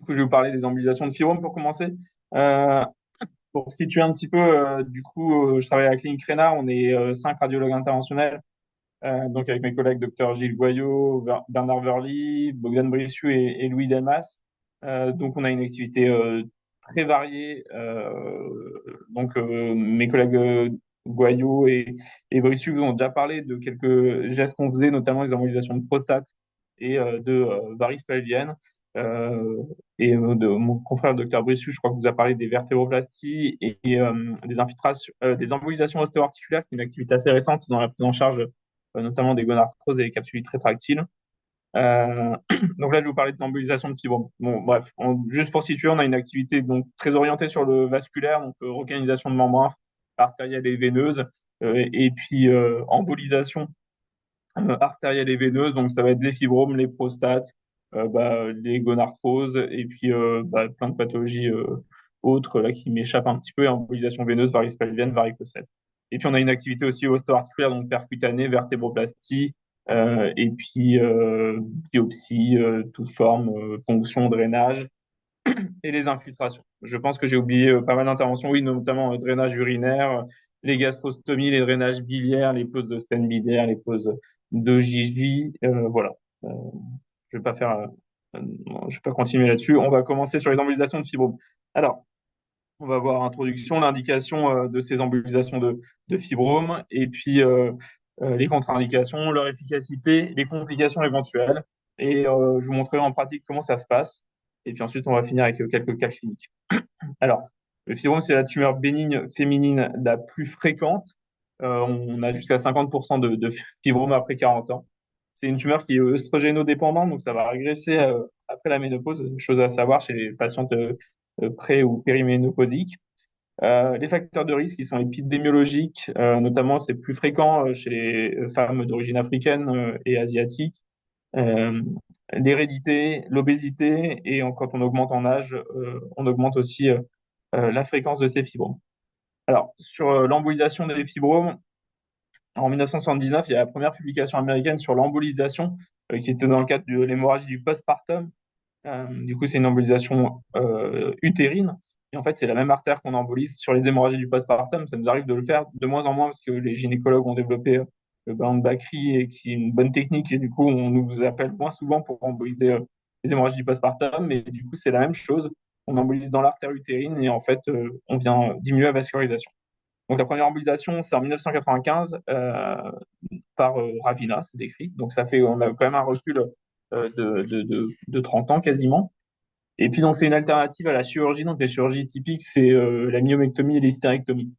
coup, je vais vous parler des embolisations de fibromes pour commencer. Euh, pour situer un petit peu, je travaille à la clinique Rénard. On est 5 radiologues interventionnels, donc avec mes collègues Dr Gilles Goyot, Bernard Verly, Bogdan Brissiou et Louis Delmas. Donc, on a une activité très variée. Mes collègues Goyot et Brissiou vous ont déjà parlé de quelques gestes qu'on faisait, notamment les embolisations de prostate et de varices pelviennes. Euh, de mon confrère le docteur Brissu, je crois que vous a parlé des vertébroplasties et des infiltrations, des embolisations ostéo-articulaires, qui est une activité assez récente dans la prise en charge, notamment des gonarthroses et des capsulites rétractiles. Euh, donc là, je vais vous parler des embolisations de fibromes. Bon, bref, juste pour situer, on a une activité donc très orientée sur le vasculaire, donc recanalisation de membranes artérielles et veineuses, et puis embolisation artérielle et veineuse, donc ça va être les fibromes, les prostates, les gonarthroses et puis plein de pathologies autres là qui m'échappent un petit peu, embolisation veineuse, varices pelviennes, varicocèle. Et puis on a une activité aussi osteoarticulaire, donc percutanée, vertébroplastie, et puis biopsie, toute forme, ponction, drainage et les infiltrations. Je pense que j'ai oublié pas mal d'interventions, oui, notamment drainage urinaire, les gastrostomies, les drainages biliaires, les poses de stent biliaire, les poses de Gigi, voilà. Euh, je vais pas faire, je vais pas continuer là-dessus. On va commencer sur les embolisations de fibromes. Alors, on va voir introduction, l'indication de ces embolisations de fibromes, et puis les contre-indications, leur efficacité, les complications éventuelles. Et je vous montrerai en pratique comment ça se passe. Et puis ensuite, on va finir avec quelques cas cliniques. Alors, le fibrome, c'est la tumeur bénigne féminine la plus fréquente. On a jusqu'à 50% de fibromes après 40 ans. C'est une tumeur qui est œstrogénodépendante, donc ça va régresser après la ménopause, chose à savoir chez les patientes pré- ou périménopausiques. Les facteurs de risque, qui sont épidémiologiques, notamment c'est plus fréquent chez les femmes d'origine africaine et asiatique. Euh, L'hérédité, l'obésité et quand on augmente en âge, on augmente aussi la fréquence de ces fibromes. Alors, sur l'embolisation des fibromes, en 1979, il y a la première publication américaine sur l'embolisation qui était dans le cadre de l'hémorragie du postpartum. Du coup, c'est une embolisation utérine. Et en fait, c'est la même artère qu'on embolise sur les hémorragies du postpartum. Ça nous arrive de le faire de moins en moins parce que les gynécologues ont développé le ballon de Bakri et qui est une bonne technique. Et du coup, on nous appelle moins souvent pour emboliser les hémorragies du postpartum. Mais du coup, c'est la même chose. On embolise dans l'artère utérine et en fait, on vient diminuer la vascularisation. Donc, la première embolisation, c'est en 1995 par Ravina, c'est décrit. Donc, ça fait, on a quand même un recul de 30 ans quasiment. Et puis, donc, c'est une alternative à la chirurgie. Donc, les chirurgies typiques, c'est la myomectomie et l'hystérectomie.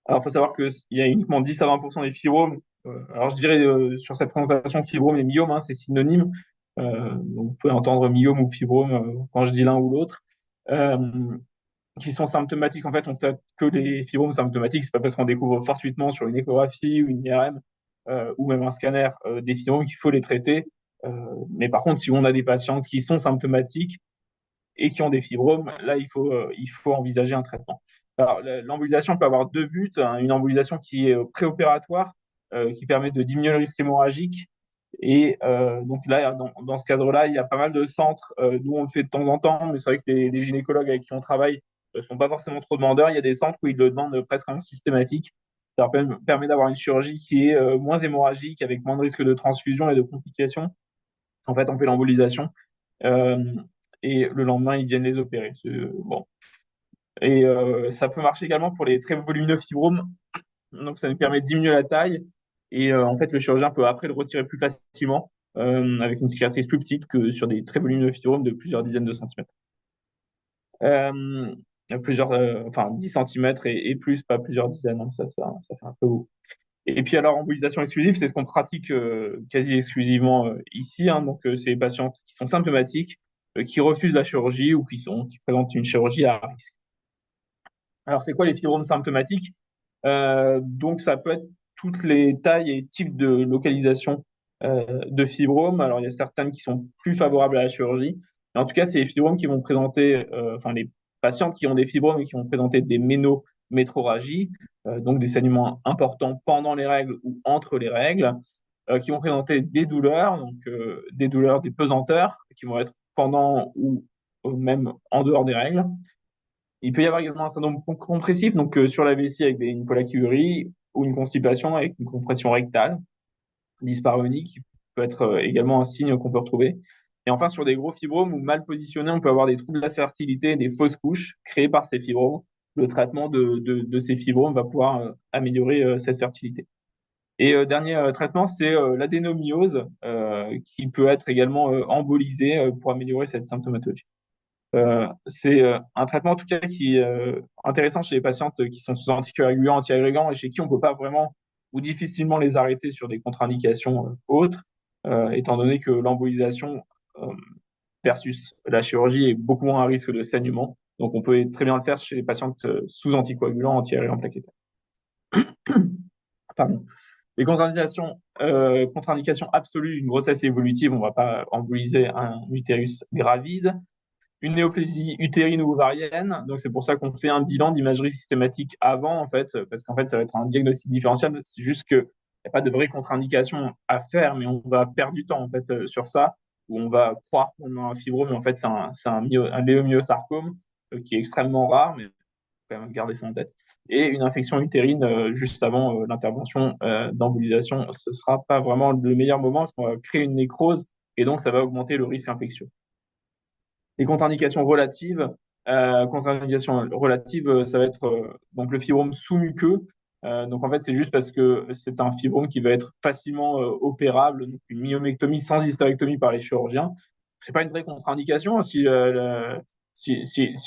Alors, il faut savoir qu'il y a uniquement 10 à 20% des fibromes. Alors, je dirais sur cette présentation, fibrome et myome, hein, c'est synonyme. Donc, vous pouvez entendre myome ou fibrome quand je dis l'un ou l'autre. Euh, qui sont symptomatiques. En fait, on traite que les fibromes symptomatiques. C'est pas parce qu'on découvre fortuitement sur une échographie ou une IRM ou même un scanner des fibromes qu'il faut les traiter. Mais par contre, si on a des patientes qui sont symptomatiques et qui ont des fibromes, là, il faut envisager un traitement. Alors, l'embolisation peut avoir deux buts, hein. Une embolisation qui est préopératoire, qui permet de diminuer le risque hémorragique. Et donc là, dans ce cadre-là, il y a pas mal de centres. Nous, on le fait de temps en temps, mais c'est vrai que les gynécologues avec qui on travaille ne sont pas forcément trop demandeurs. Il y a des centres où ils le demandent presque en systématique. Ça leur permet d'avoir une chirurgie qui est moins hémorragique, avec moins de risque de transfusion et de complications. En fait, on fait l'embolisation euh, et le lendemain, ils viennent les opérer. Bon. Et ça peut marcher également pour les très volumineux fibromes. Donc, ça nous permet de diminuer la taille. Et en fait, le chirurgien peut après le retirer plus facilement avec une cicatrice plus petite que sur des très volumineux fibromes de plusieurs dizaines de centimètres. Euh, enfin, 10 centimètres et plus, pas plusieurs dizaines, hein, ça fait un peu haut. Et puis alors, embolisation exclusive, c'est ce qu'on pratique quasi exclusivement ici, hein. Donc, c'est les patients qui sont symptomatiques, qui refusent la chirurgie ou qui présentent une chirurgie à risque. Alors, c'est quoi les fibromes symptomatiques? Donc, ça peut être toutes les tailles et types de localisation de fibromes. Alors, il y a certaines qui sont plus favorables à la chirurgie. Mais en tout cas, c'est les fibromes qui vont présenter, enfin, les patientes qui ont des fibromes et qui vont présenter des ménométroragies, donc des saignements importants pendant les règles ou entre les règles, qui vont présenter des douleurs, donc des douleurs, des pesanteurs, qui vont être pendant ou même en dehors des règles. Il peut y avoir également un syndrome compressif, donc sur la vessie avec une pollakiurie ou une constipation avec une compression rectale, dyspareunie, qui peut être également un signe qu'on peut retrouver. Et enfin, sur des gros fibromes ou mal positionnés, on peut avoir des troubles de la fertilité, des fausses couches créées par ces fibromes. Le traitement de ces fibromes va pouvoir améliorer cette fertilité. Et dernier traitement, c'est l'adénomyose, qui peut être également embolisée pour améliorer cette symptomatologie. C'est un traitement en tout cas qui est intéressant chez les patientes qui sont sous anticoagulants, antiagrégants et chez qui on ne peut pas vraiment ou difficilement les arrêter sur des contre-indications autres, étant donné que l'embolisation euh, versus la chirurgie est beaucoup moins à risque de saignement. Donc on peut très bien le faire chez les patientes sous anticoagulants, antiagrégants plaquettaires. Pardon. Les contre-indications absolues d'une grossesse évolutive, on ne va pas emboliser un utérus gravide. Une néoplasie utérine ou ovarienne. Donc, c'est pour ça qu'on fait un bilan d'imagerie systématique avant, en fait, parce qu'en fait, ça va être un diagnostic différentiel. C'est juste qu'il n'y a pas de vraie contre-indication à faire, mais on va perdre du temps, en fait, sur ça, où on va croire qu'on a un fibrome, mais en fait, un léomyosarcome qui est extrêmement rare, mais quand même garder ça en tête. Et une infection utérine juste avant l'intervention d'embolisation, ce ne sera pas vraiment le meilleur moment parce qu'on va créer une nécrose et donc ça va augmenter le risque infectieux. Les contre-indications relatives, ça va être donc le fibrome sous-muqueux. Donc en fait, c'est juste parce que c'est un fibrome qui va être facilement opérable, donc une myomectomie sans hystérectomie par les chirurgiens. C'est pas une vraie contre-indication si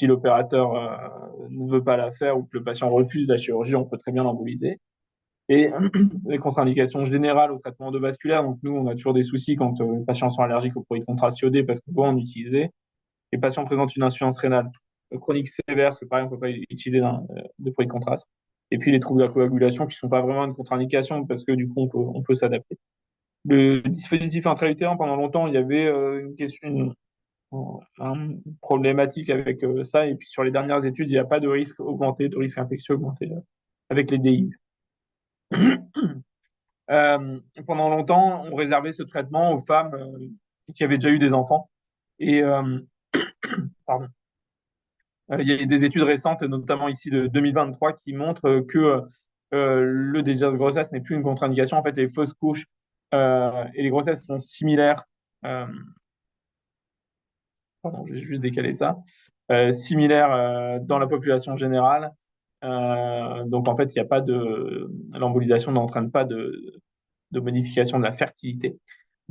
l'opérateur ne veut pas la faire ou que le patient refuse la chirurgie, on peut très bien l'emboliser. Et les contre-indications générales au traitement endovasculaire, donc nous, on a toujours des soucis quand les patients sont allergiques aux produits contraste iodés parce qu'on doit en utiliser. Les patients présentent une insuffisance rénale chronique sévère, parce que pareil, on ne peut pas utiliser de produits de contraste. Et puis les troubles de la coagulation qui ne sont pas vraiment une contre-indication parce que du coup, on peut s'adapter. Le dispositif intra-utérin, pendant longtemps, il y avait une question, une problématique avec ça. Et puis sur les dernières études, il n'y a pas de risque augmenté, de risque infectieux augmenté avec les DI. Pendant longtemps, on réservait ce traitement aux femmes qui avaient déjà eu des enfants. Et, pardon. Il y a des études récentes, notamment ici de 2023, qui montrent que le désir de grossesse n'est plus une contre-indication. En fait, les fausses couches et les grossesses sont similaires. Euh, pardon, j'ai juste décalé ça. Similaires dans la population générale. Donc, en fait, il n'y a pas de. L'embolisation n'entraîne pas de modification de la fertilité. Donc,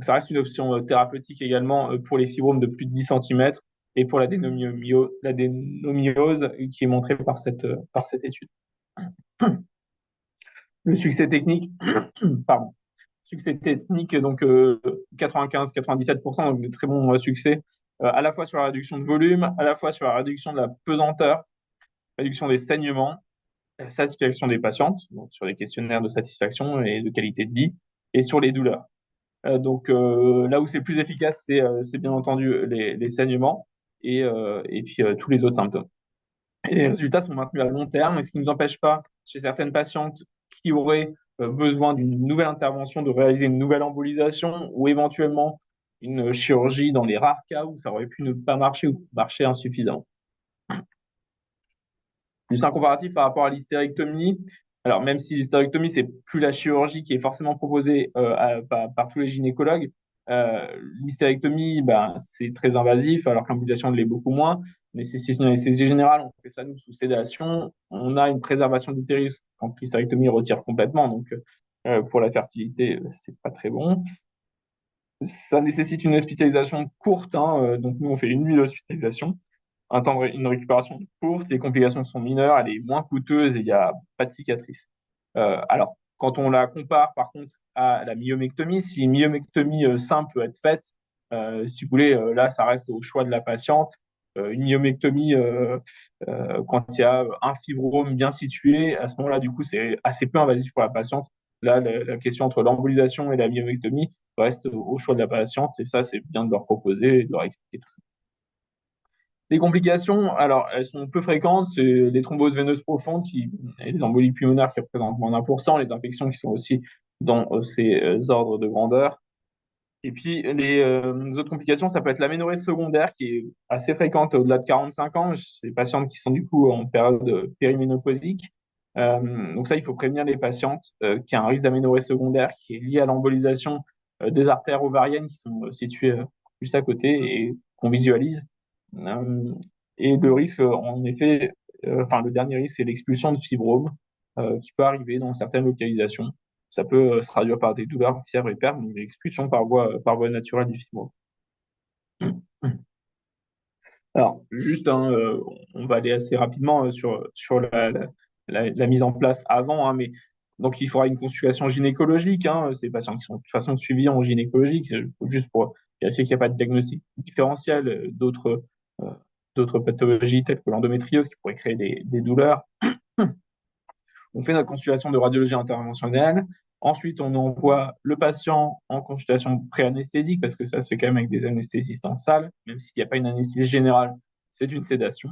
ça reste une option thérapeutique également pour les fibromes de plus de 10 cm et pour l'adénomiose qui est montrée par cette étude. Le succès technique, pardon, succès technique, donc 95-97%, donc de très bons succès, à la fois sur la réduction de volume, à la fois sur la réduction de la pesanteur, réduction des saignements, la satisfaction des patientes, donc sur les questionnaires de satisfaction et de qualité de vie, et sur les douleurs. Donc là où c'est plus efficace, c'est bien entendu les saignements et puis tous les autres symptômes. Et les résultats sont maintenus à long terme, et ce qui ne nous empêche pas, chez certaines patientes qui auraient besoin d'une nouvelle intervention, de réaliser une nouvelle embolisation ou éventuellement une chirurgie dans les rares cas où ça aurait pu ne pas marcher ou marcher insuffisamment. Juste un comparatif par rapport à l'hystérectomie. Alors, même si l'hystérectomie, c'est plus la chirurgie qui est forcément proposée par tous les gynécologues, l'hystérectomie, ben, c'est très invasif, alors que l'ambulation l'est beaucoup moins. Mais c'est une anesthésie générale, on fait ça nous sous sédation. On a une préservation de l'utérus quand l'hystérectomie retire complètement. Donc, pour la fertilité, c'est pas très bon. Ça nécessite une hospitalisation courte, hein, donc nous, on fait une nuit d'hospitalisation une récupération courte, les complications sont mineures, elle est moins coûteuse et il n'y a pas de cicatrice. Alors, quand on la compare par contre à la myomectomie, si une myomectomie simple peut être faite, si vous voulez, là, ça reste au choix de la patiente. Une myomectomie, quand il y a un fibrome bien situé, à ce moment-là, du coup, c'est assez peu invasif pour la patiente. Là, la question entre l'embolisation et la myomectomie reste au choix de la patiente et ça, c'est bien de leur proposer et de leur expliquer tout ça. Les complications, alors, elles sont peu fréquentes. C'est les thromboses veineuses profondes et les embolies pulmonaires qui représentent moins d'1%, les infections qui sont aussi dans ces ordres de grandeur. Et puis, les autres complications, ça peut être l'aménorrhée secondaire qui est assez fréquente au-delà de 45 ans, chez les patientes qui sont du coup en période périménopausique. Donc ça, il faut prévenir les patientes qu'il y a un risque d'aménorrhée secondaire qui est lié à l'embolisation des artères ovariennes qui sont situées juste à côté et qu'on visualise. Euh, et le risque, en effet, enfin le dernier risque, c'est l'expulsion de fibromes qui peut arriver dans certaines localisations. Ça peut se traduire par des douleurs, fièvre et perte, donc des expulsions par voie naturelle du fibrome. Alors, juste, hein, on va aller assez rapidement sur la mise en place avant, hein, mais donc il faudra une consultation gynécologique. Hein, c'est des patients qui sont de toute façon suivis en gynécologique, c'est juste pour vérifier qu'il n'y a pas de diagnostic différentiel euh, d'autres pathologies telles que l'endométriose qui pourraient créer des douleurs. On fait notre consultation de radiologie interventionnelle. Ensuite, on envoie le patient en consultation pré-anesthésique parce que ça se fait quand même avec des anesthésistes en salle, même s'il n'y a pas une anesthésie générale, c'est une sédation.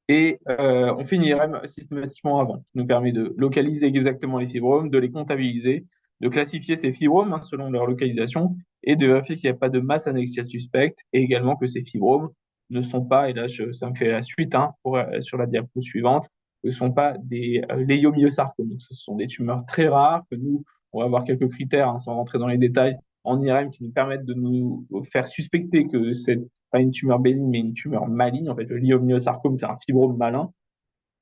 Et on fait une IRM systématiquement avant, qui nous permet de localiser exactement les fibromes, de les comptabiliser, de classifier ces fibromes hein, selon leur localisation et de vérifier qu'il n'y a pas de masse annexiale suspecte et également que ces fibromes ne sont pas, et là ça me fait la suite hein, sur la diapo suivante, ne sont pas des léiomyosarcomes. Donc, ce sont des tumeurs très rares que nous, on va avoir quelques critères hein, sans rentrer dans les détails en IRM qui nous permettent de nous faire suspecter que c'est pas une tumeur bénigne, mais une tumeur maligne. En fait, le leiomyosarcome, c'est un fibrome malin.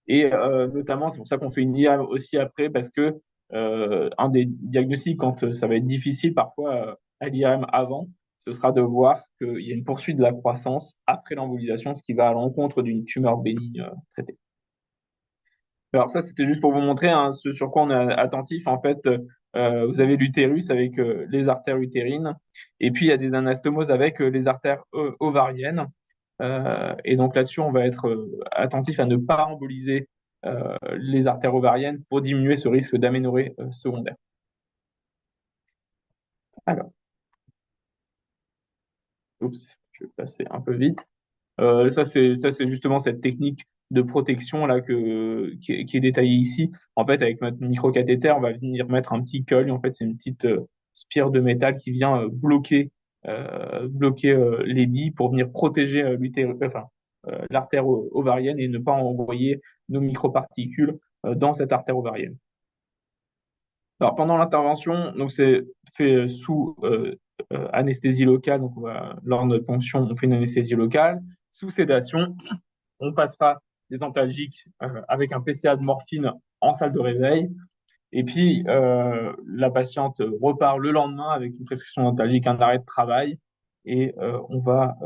Et notamment, c'est pour ça qu'on fait une IRM aussi après, parce que un des diagnostics, quand ça va être difficile parfois à l'IRM avant, ce sera de voir qu'il y a une poursuite de la croissance après l'embolisation, ce qui va à l'encontre d'une tumeur bénigne traitée. Alors ça, c'était juste pour vous montrer hein, ce sur quoi on est attentif. En fait, vous avez l'utérus avec les artères utérines, et puis il y a des anastomoses avec les artères ovariennes. Et donc là-dessus, on va être attentif à ne pas emboliser les artères ovariennes pour diminuer ce risque d'aménorrhée secondaire. Alors, oups, je vais passer un peu vite. Ça, c'est justement cette technique de protection là qui est détaillée ici. En fait, avec notre microcathéter, on va venir mettre un petit colle. En fait, c'est une petite spire de métal qui vient bloquer les billes pour venir protéger l'artère ovarienne et ne pas envoyer nos microparticules dans cette artère ovarienne. Alors, pendant l'intervention, donc c'est fait sous anesthésie locale. Donc, lors de notre ponction, on fait une anesthésie locale. Sous sédation, on passera des antalgiques avec un PCA de morphine en salle de réveil. Et puis, la patiente repart le lendemain avec une prescription d'antalgique, un arrêt de travail. Et euh, on va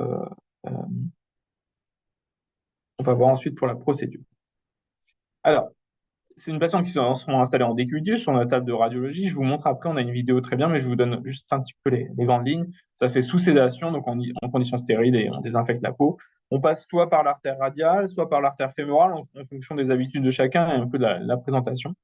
voir ensuite pour la procédure. Alors, c'est une patiente qui sont installées en décubitus sur la table de radiologie. Je vous montre après, on a une vidéo très bien, mais je vous donne juste un petit peu les grandes lignes. Ça se fait sous sédation, donc en conditions stériles et on désinfecte la peau. On passe soit par l'artère radiale, soit par l'artère fémorale, en fonction des habitudes de chacun et un peu de la présentation.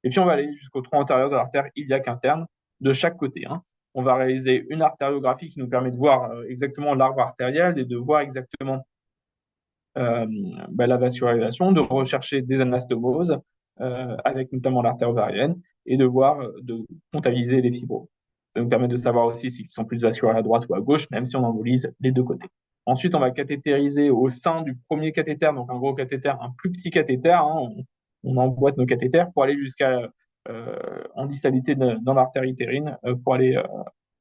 Et puis on va aller jusqu'au tronc antérieur de l'artère iliaque interne de chaque côté. Hein. On va réaliser une artériographie qui nous permet de voir exactement l'arbre artériel et de voir exactement euh, la vascularisation, de rechercher des anastomoses avec notamment l'artère ovarienne et de comptabiliser les fibros. Ça nous permet de savoir aussi s'ils sont plus vasculaires à droite ou à gauche, même si on embolise les deux côtés. Ensuite, on va cathétériser au sein du premier cathéter, donc un gros cathéter, un plus petit cathéter. Hein, on emboîte nos cathéters pour aller jusqu'à en distalité dans l'artère utérine pour aller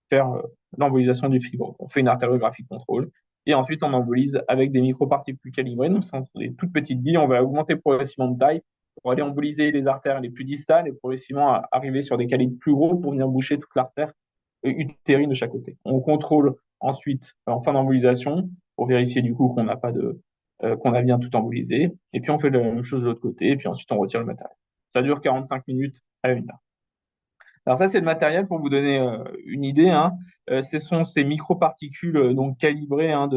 faire l'embolisation du fibrome. On fait une artériographie de contrôle. Et ensuite, on embolise avec des microparticules calibrées. Donc, ce sont des toutes petites billes. On va augmenter progressivement de taille pour aller emboliser les artères les plus distales et progressivement arriver sur des calibres plus gros pour venir boucher toute l'artère utérine de chaque côté. On contrôle ensuite en fin d'embolisation pour vérifier du coup qu'on a bien tout embolisé. Et puis on fait la même chose de l'autre côté. Et puis ensuite on retire le matériel. Ça dure 45 minutes à 1 heure. Alors ça, c'est le matériel pour vous donner une idée. Hein. Ce sont ces microparticules donc calibrées hein,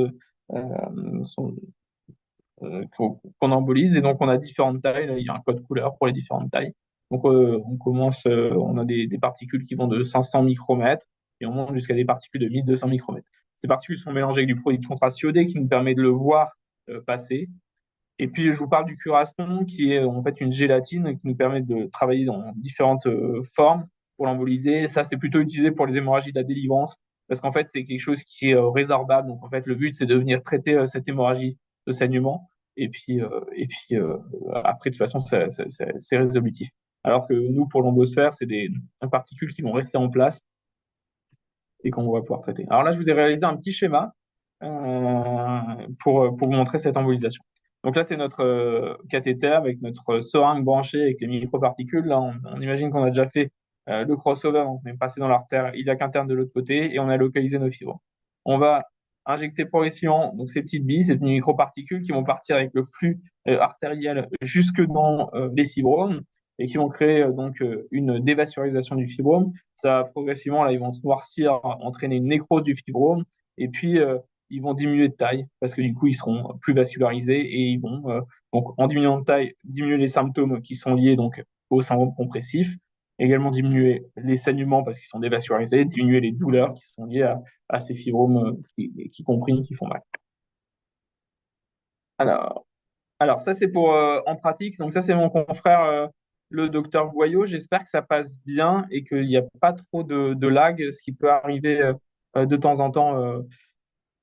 qu'on embolise et donc on a différentes tailles. Là, il y a un code couleur pour les différentes tailles. Donc on a des particules qui vont de 500 micromètres et on monte jusqu'à des particules de 1200 micromètres. Ces particules sont mélangées avec du produit de contraste iodé qui nous permet de le voir passer. Et puis, je vous parle du cuirassement, qui est en fait une gélatine qui nous permet de travailler dans différentes formes pour l'emboliser. Ça, c'est plutôt utilisé pour les hémorragies de la délivrance, parce qu'en fait, c'est quelque chose qui est résorbable. Donc, en fait, le but, c'est de venir traiter cette hémorragie de saignement. Et puis, après, de toute façon, c'est résolutif. Alors que nous, pour l'embosphère, c'est des particules qui vont rester en place et qu'on va pouvoir traiter. Alors là, je vous ai réalisé un petit schéma pour vous montrer cette embolisation. Donc là, c'est notre cathéter avec notre seringue branchée avec les microparticules. Là, on imagine qu'on a déjà fait le crossover, donc on est passé dans l'artère iliaque interne de l'autre côté et on a localisé nos fibres. On va injecter progressivement donc ces petites billes, ces microparticules qui vont partir avec le flux artériel jusque dans les fibromes et qui vont créer donc une dévascularisation du fibrome. Ça, progressivement, là, ils vont se noircir, entraîner une nécrose du fibrome, et puis ils vont diminuer de taille, parce que du coup, ils seront plus vascularisés, et ils vont, donc, en diminuant de taille, diminuer les symptômes qui sont liés donc au syndrome compressif, également diminuer les saignements parce qu'ils sont dévascularisés, diminuer les douleurs qui sont liées à ces fibromes qui compriment, qui font mal. Alors, Alors, ça, c'est pour en pratique. Donc, ça, c'est mon confrère, le docteur Boyau. J'espère que ça passe bien et qu'il n'y a pas trop de lag, ce qui peut arriver de temps en temps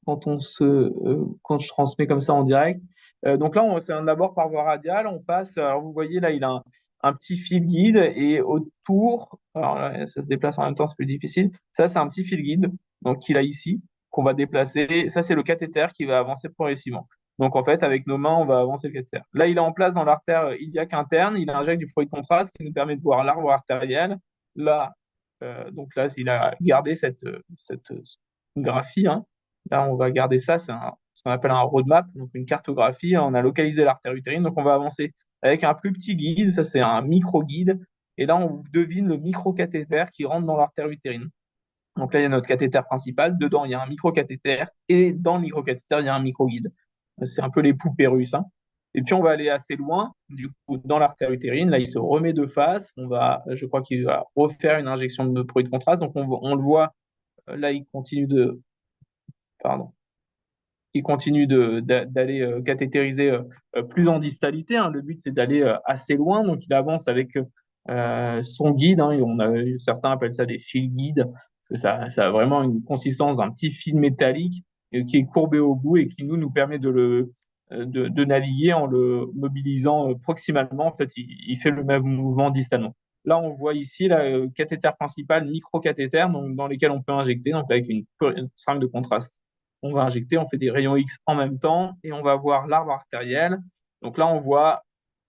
quand je transmets comme ça en direct. Donc là, c'est d'abord par voie radiale. On passe, alors vous voyez, là, il a un petit fil guide et autour, alors là, ça se déplace en même temps, c'est plus difficile. Ça, c'est un petit fil guide, donc qu'il a ici, qu'on va déplacer. Ça, c'est le cathéter qui va avancer progressivement. Donc en fait, avec nos mains, on va avancer le cathéter. Là, il est en place dans l'artère iliaque interne. Il injecte du produit de contraste qui nous permet de voir l'arbre artériel. Là, donc là, il a gardé cette graphie, hein. Là, on va garder ça, ce qu'on appelle un roadmap, donc une cartographie. On a localisé l'artère utérine, donc on va avancer avec un plus petit guide, ça c'est un micro-guide. Et là, on devine le micro-cathéter qui rentre dans l'artère utérine. Donc là, il y a notre cathéter principal, dedans, il y a un micro-cathéter, et dans le micro-cathéter, il y a un micro-guide. C'est un peu les poupées russes, hein. Et puis, on va aller assez loin, du coup, dans l'artère utérine. Là, il se remet de face. Je crois qu'il va refaire une injection de produit de contraste. Donc, on le voit, là, pardon, il continue d'aller cathétériser plus en distalité, hein. Le but, c'est d'aller assez loin. Donc, il avance avec son guide, hein. Et certains appellent ça des fils guides, parce que ça a vraiment une consistance d'un petit fil métallique qui est courbé au bout et qui nous permet de naviguer en le mobilisant proximalement. En fait, il fait le même mouvement distalement. Là, on voit ici le cathéter principal, micro-cathéter, donc, dans lesquels on peut injecter, donc avec une seringue de contraste. On va injecter, on fait des rayons X en même temps et on va voir l'arbre artériel. Donc là, on voit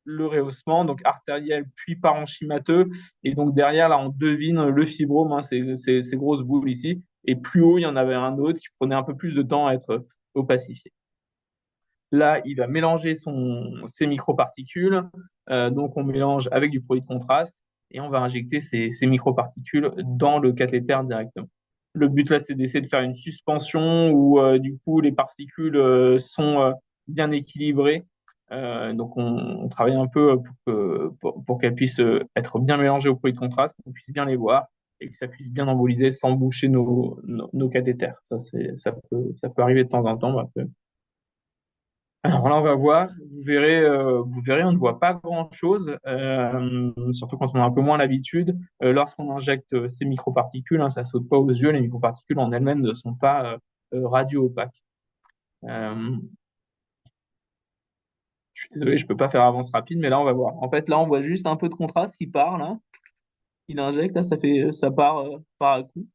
le rehaussement, donc artériel puis parenchymateux. Et donc derrière, là, on devine le fibrome, hein, ces grosses boules ici. Et plus haut, il y en avait un autre qui prenait un peu plus de temps à être opacifié. Là, il va mélanger ses microparticules. Donc, on mélange avec du produit de contraste et on va injecter ces microparticules dans le cathéter directement. Le but là, c'est d'essayer de faire une suspension où du coup les particules sont bien équilibrées. Donc, on travaille un peu pour qu'elles puissent être bien mélangées au produit de contraste, qu'on puisse bien les voir et que ça puisse bien emboliser sans boucher nos cathéters. Ça peut arriver de temps en temps. Alors là, on va voir. Vous verrez, on ne voit pas grand-chose, surtout quand on a un peu moins l'habitude. Lorsqu'on injecte ces microparticules, hein, ça saute pas aux yeux. Les microparticules en elles-mêmes ne sont pas radio-opaques. Euh, je suis désolé, je peux pas faire avance rapide, mais là, on va voir. En fait, là, on voit juste un peu de contraste qui part, là. Il injecte, là, ça part par à coup.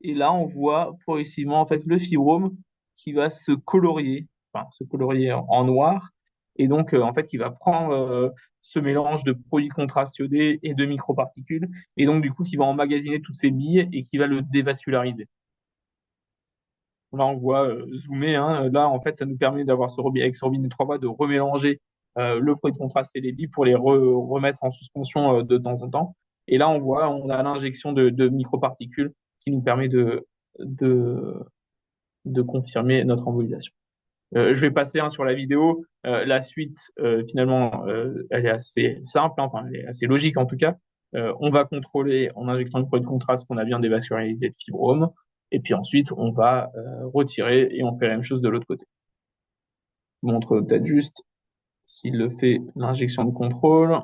Et là, on voit progressivement en fait le fibrome qui va se colorier, enfin se colorier en noir, et donc en fait qui va prendre ce mélange de produits contrastes iodés et de microparticules, et donc du coup qui va emmagasiner toutes ces billes et qui va le dévasculariser. Là, on voit zoomer, hein. Là, en fait, ça nous permet d'avoir avec ce robinet 3 voies de remélanger le produit de contraste et les billes pour les remettre en suspension de temps en temps. Et là, on a l'injection de microparticules qui nous permet de, de confirmer notre embolisation. Je vais passer, hein, sur la vidéo. La suite, finalement, elle est assez simple, hein, enfin, elle est assez logique en tout cas. On va contrôler en injectant le produit de contraste qu'on a bien dévascularisé le fibrome. Et puis ensuite, on va retirer et on fait la même chose de l'autre côté. Je vous montre peut-être juste s'il le fait, l'injection de contrôle.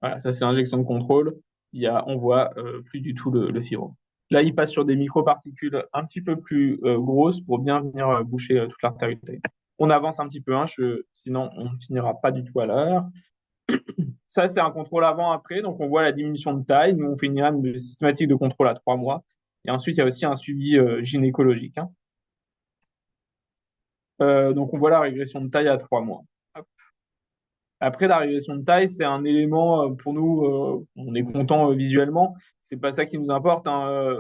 Voilà, ça c'est l'injection de contrôle. On voit plus du tout le fibrome. Là, il passe sur des microparticules un petit peu plus grosses pour bien venir boucher toute l'artériole. On avance un petit peu, hein, sinon on ne finira pas du tout à l'heure. Ça, c'est un contrôle avant-après. Donc, on voit la diminution de taille. Nous, on fait une IRM systématique de contrôle à 3 mois. Et ensuite, il y a aussi un suivi gynécologique, hein. Donc, on voit la régression de taille à 3 mois. Après, la régression de taille, c'est un élément pour nous, on est content visuellement. C'est pas ça qui nous importe, hein.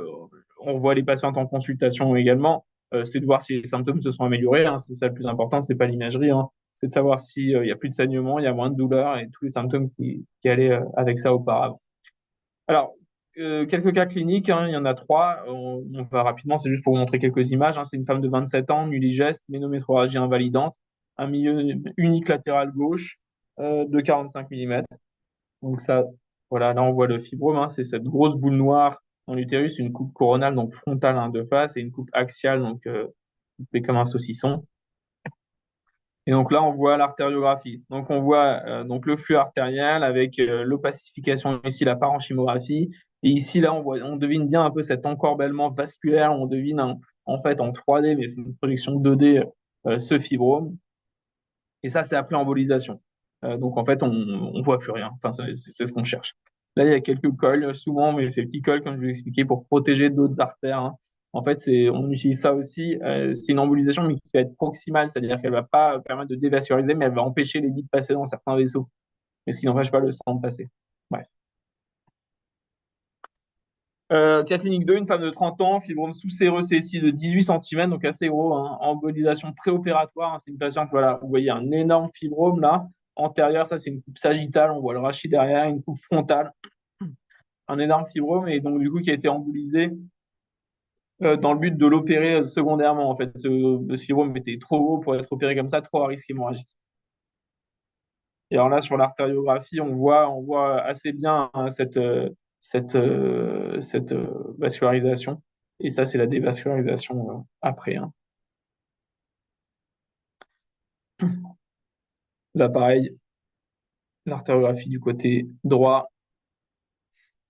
On voit les patientes en consultation également. C'est de voir si les symptômes se sont améliorés, hein. C'est ça le plus important, c'est pas l'imagerie, hein. C'est de savoir s'il y a plus de saignement, il y a moins de douleur et tous les symptômes qui allaient avec ça auparavant. Alors, quelques cas cliniques, hein, il y en a trois. On va rapidement, c'est juste pour vous montrer quelques images, hein. C'est une femme de 27 ans, nuligeste, ménométrorragie invalidante, un milieu unique latéral gauche de 45 mm. Donc ça, voilà, là on voit le fibrome, hein, c'est cette grosse boule noire dans l'utérus, une coupe coronale, donc frontale, hein, de face, et une coupe axiale, donc coupée comme un saucisson. Et donc là, on voit l'artériographie. Donc on voit donc le flux artériel avec l'opacification ici, la parenchymographie. Et ici, là, on devine bien un peu cet encorbellement vasculaire. On devine en fait en 3D, mais c'est une projection 2D, ce fibrome. Et ça, c'est après embolisation. Donc en fait, on voit plus rien. Enfin, c'est ce qu'on cherche. Là, il y a quelques cols, souvent, mais ces petits cols, comme je vous l'ai expliqué, pour protéger d'autres artères, hein. En fait, on utilise ça aussi. C'est une embolisation, mais qui va être proximale, c'est-à-dire qu'elle va pas permettre de dévasculariser, mais elle va empêcher les lits de passer dans certains vaisseaux, mais ce qui n'empêche pas le sang de passer. Bref. Cas clinique 2, une femme de 30 ans, fibrome sous-séreux CSI de 18 cm, donc assez gros, hein, embolisation préopératoire, hein. C'est une patiente, voilà, vous voyez un énorme fibrome là, antérieur, ça c'est une coupe sagittale, on voit le rachis derrière, une coupe frontale, un énorme fibrome, et donc du coup qui a été embolisé dans le but de l'opérer secondairement. En fait, ce fibrome était trop gros pour être opéré comme ça, trop à risque hémorragique. Et alors là, sur l'artériographie, on voit assez bien, hein, cette vascularisation. Et ça, c'est la dévascularisation après, hein. Là, pareil, l'artériographie du côté droit.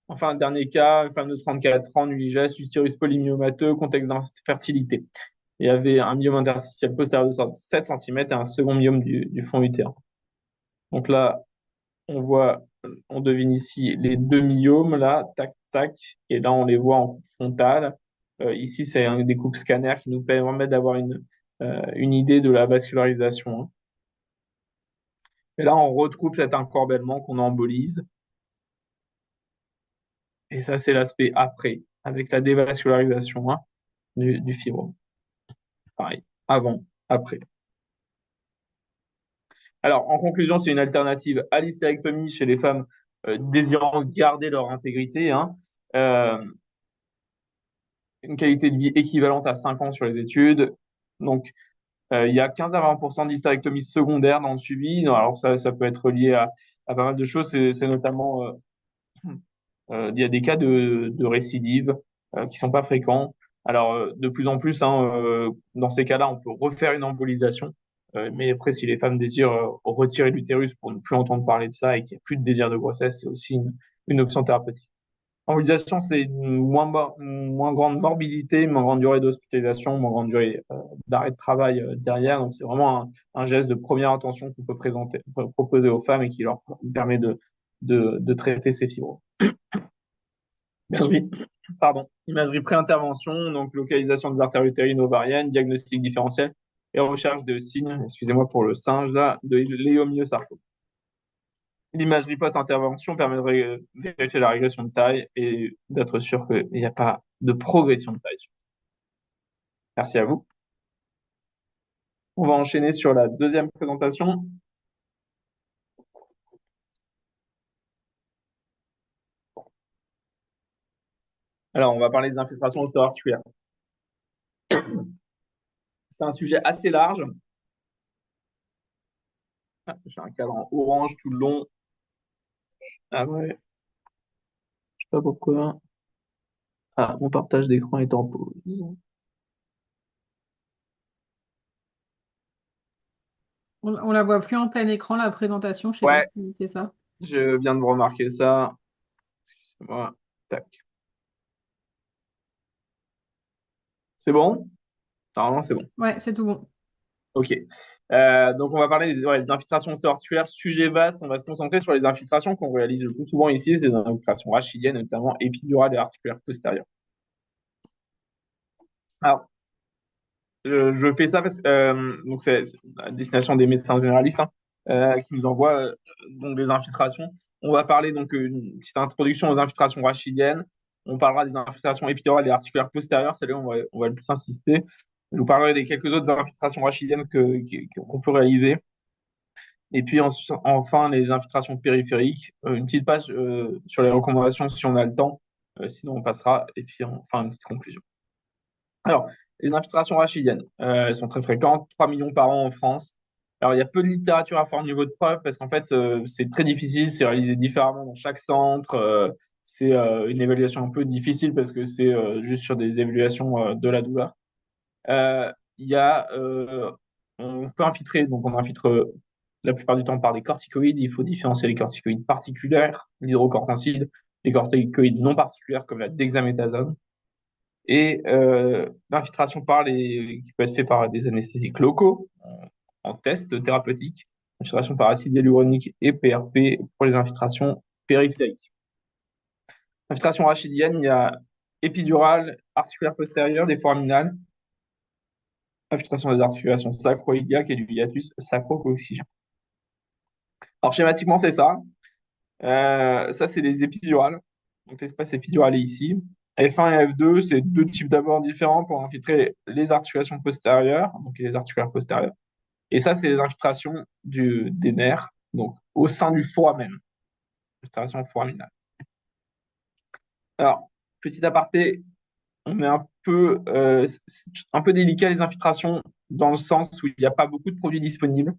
Enfin, dernier cas, une femme de 34 ans, nuligeste, utérus polymyomateux, contexte d'infertilité. Il y avait un myome interstitiel postérieur de 7 cm et un second myome du fond utérin. Donc là, on devine ici les deux myomes, là, tac, tac, et là, on les voit en frontale. Ici, c'est des coupes scanner qui nous permettent d'avoir une idée de la vascularisation, hein. Et là, on retrouve cet encorbellement qu'on embolise. Et ça, c'est l'aspect après, avec la dévascularisation, hein, du fibrome. Pareil, avant, après. Alors, en conclusion, c'est une alternative à l'hystérectomie chez les femmes désirant garder leur intégrité, hein. Euh, une qualité de vie équivalente à 5 ans sur les études. Donc, il y a 15 à 20% d'hystérectomie secondaire dans le suivi. Alors, ça peut être lié à pas mal de choses. C'est notamment, il y a des cas de récidive qui sont pas fréquents. Alors, de plus en plus, hein, dans ces cas-là, on peut refaire une embolisation. Mais après, si les femmes désirent retirer l'utérus pour ne plus entendre parler de ça et qu'il n'y a plus de désir de grossesse, c'est aussi une option thérapeutique. Embolisation, c'est une moins grande morbidité, moins grande durée d'hospitalisation, moins grande durée d'arrêt de travail derrière. Donc, c'est vraiment un geste de première intention qu'on peut proposer aux femmes et qui leur permet de traiter ces fibroses. Imagerie, pardon, imagerie pré-intervention, donc localisation des artères utérines ovariennes, diagnostic différentiel et recherche de signes, excusez-moi pour le singe là, de léomyosarcome. L'imagerie post-intervention permet de vérifier la régression de taille et d'être sûr qu'il n'y a pas de progression de taille. Merci à vous. On va enchaîner sur la deuxième présentation. Alors, on va parler des infiltrations ostéo-articulaires. C'est un sujet assez large. Ah, j'ai un cadre en orange tout le long. Ah ouais, je sais pas pourquoi. Ah, mon partage d'écran est en pause. On la voit plus en plein écran, la présentation, je sais pas Ouais, si c'est ça. je viens de remarquer ça. Excusez-moi. Tac. C'est bon? Normalement, c'est bon. Ouais, c'est tout bon. Ok. Donc, on va parler des infiltrations stéatortuaires, sujet vaste. On va se concentrer sur les infiltrations qu'on réalise le plus souvent ici, c'est les infiltrations rachidiennes, notamment épidurales et articulaires postérieures. Alors, je fais ça parce que donc c'est à destination des médecins généralistes hein, qui nous envoient donc des infiltrations. On va parler donc une petite introduction aux infiltrations rachidiennes. On parlera des infiltrations épidurales et articulaires postérieures. C'est là où on va le plus insister. Je vous parlerai des quelques autres infiltrations rachidiennes qu'on peut réaliser. Et puis enfin, les infiltrations périphériques. Une petite page sur les recommandations si on a le temps. Sinon, on passera. Et puis enfin, une petite conclusion. Alors, les infiltrations rachidiennes, elles sont très fréquentes, 3 millions par an en France. Alors, il y a peu de littérature à fort niveau de preuve parce qu'en fait, c'est très difficile, c'est réalisé différemment dans chaque centre. C'est une évaluation un peu difficile parce que c'est juste sur des évaluations de la douleur. Il y a, on peut infiltrer, donc on infiltre la plupart du temps par des corticoïdes. Il faut différencier les corticoïdes particulières, l'hydrocorticoïde, les corticoïdes non particulières comme la dexaméthasone et l'infiltration qui peut être fait par des anesthésiques locaux en test thérapeutique, infiltration par acide hyaluronique et PRP pour les infiltrations périphériques. Infiltration rachidienne, il y a épidurale, articulaire postérieure, des foraminales, infiltration des articulations sacro-iliaques et du hiatus sacro-coccygien. Alors schématiquement, c'est ça. Ça, c'est les épidurales. Donc l'espace épidural est ici. F1 et F2, c'est deux types d'abords différents pour infiltrer les articulations postérieures, donc les articulaires postérieures. Et ça, c'est les infiltrations des nerfs, donc au sein du foramen, infiltration foraminale. Alors, petit aparté, on est un peu délicat les infiltrations dans le sens où il n'y a pas beaucoup de produits disponibles.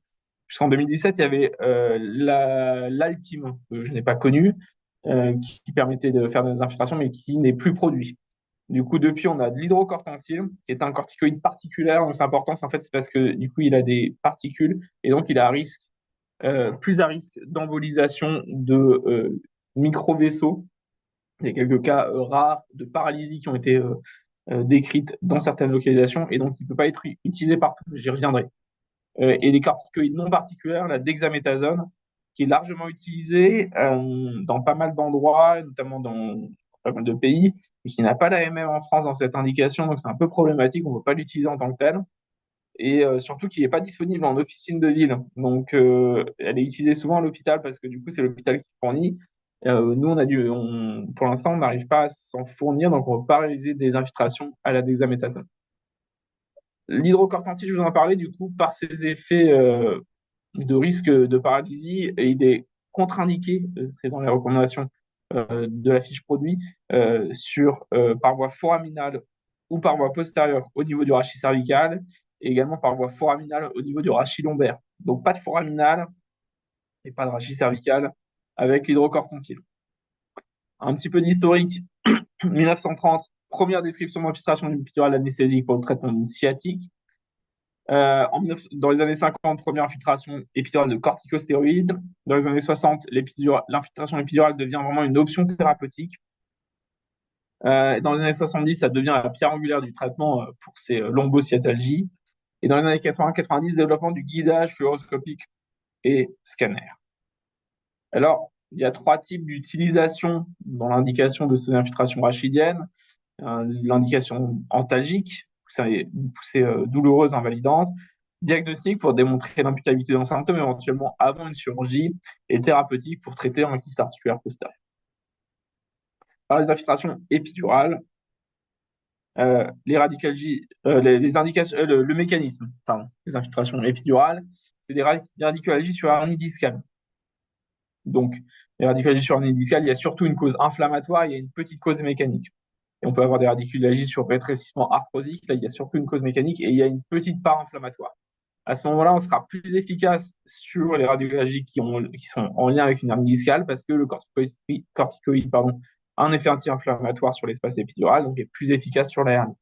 Jusqu'en 2017, il y avait l'Altime, que je n'ai pas connu, qui permettait de faire des infiltrations, mais qui n'est plus produit. Du coup, depuis, on a de l'hydrocortencil, qui est un corticoïde particulier. Donc, c'est important, en fait, c'est parce que du coup, il a des particules et donc il a plus à risque d'embolisation de micro-vaisseaux. Il y a quelques cas rares de paralysie qui ont été décrites dans certaines localisations et donc il ne peut pas être utilisé partout. J'y reviendrai. Et les corticoïdes non particuliers, la dexaméthasone, qui est largement utilisée dans pas mal d'endroits, notamment dans pas mal de pays, et qui n'a pas la MM en France dans cette indication, donc c'est un peu problématique, on ne peut pas l'utiliser en tant que tel, et surtout qu'il n'est pas disponible en officine de ville. Donc elle est utilisée souvent à l'hôpital parce que du coup c'est l'hôpital qui fournit. Nous, pour l'instant, on n'arrive pas à s'en fournir, donc on ne peut pas réaliser des infiltrations à la dexaméthasone. L'hydrocorticoïde, je vous en parlais, du coup, par ses effets de risque de paralysie, et il est contre-indiqué, c'est dans les recommandations de la fiche produit, par voie foraminale ou par voie postérieure au niveau du rachis cervical, et également par voie foraminale au niveau du rachis lombaire. Donc pas de foraminale et pas de rachis cervical avec l'hydrocorticoïde. Un petit peu d'historique, 1930, première description d'infiltration d'une péridurale anesthésique pour le traitement d'une sciatique. Dans les années 50, première infiltration épidurale de corticostéroïdes. Dans les années 60, l'infiltration épidurale devient vraiment une option thérapeutique. Dans les années 70, ça devient la pierre angulaire du traitement pour ces lombosciatalgies. Et dans les années 80-90, développement du guidage fluoroscopique et scanner. Alors, il y a trois types d'utilisation dans l'indication de ces infiltrations rachidiennes. L'indication antalgique, une poussée douloureuse, invalidante, diagnostic pour démontrer l'imputabilité d'un symptôme éventuellement avant une chirurgie, et thérapeutique pour traiter un kyste articulaire postérieur. Par les infiltrations épidurales, les radicalgies, les indications, le mécanisme, pardon, des infiltrations épidurales, c'est des radicalgies sur hernie discale. Donc, les radicalgies sur hernie discale, il y a surtout une cause inflammatoire, il y a une petite cause mécanique. Et on peut avoir des radicalgies sur rétrécissement arthrosique. Là, il y a surtout une cause mécanique et il y a une petite part inflammatoire. À ce moment-là, on sera plus efficace sur les radicalgies qui sont en lien avec une hernie discale parce que le corticoïde a un effet anti-inflammatoire sur l'espace épidural, donc est plus efficace sur la hernie.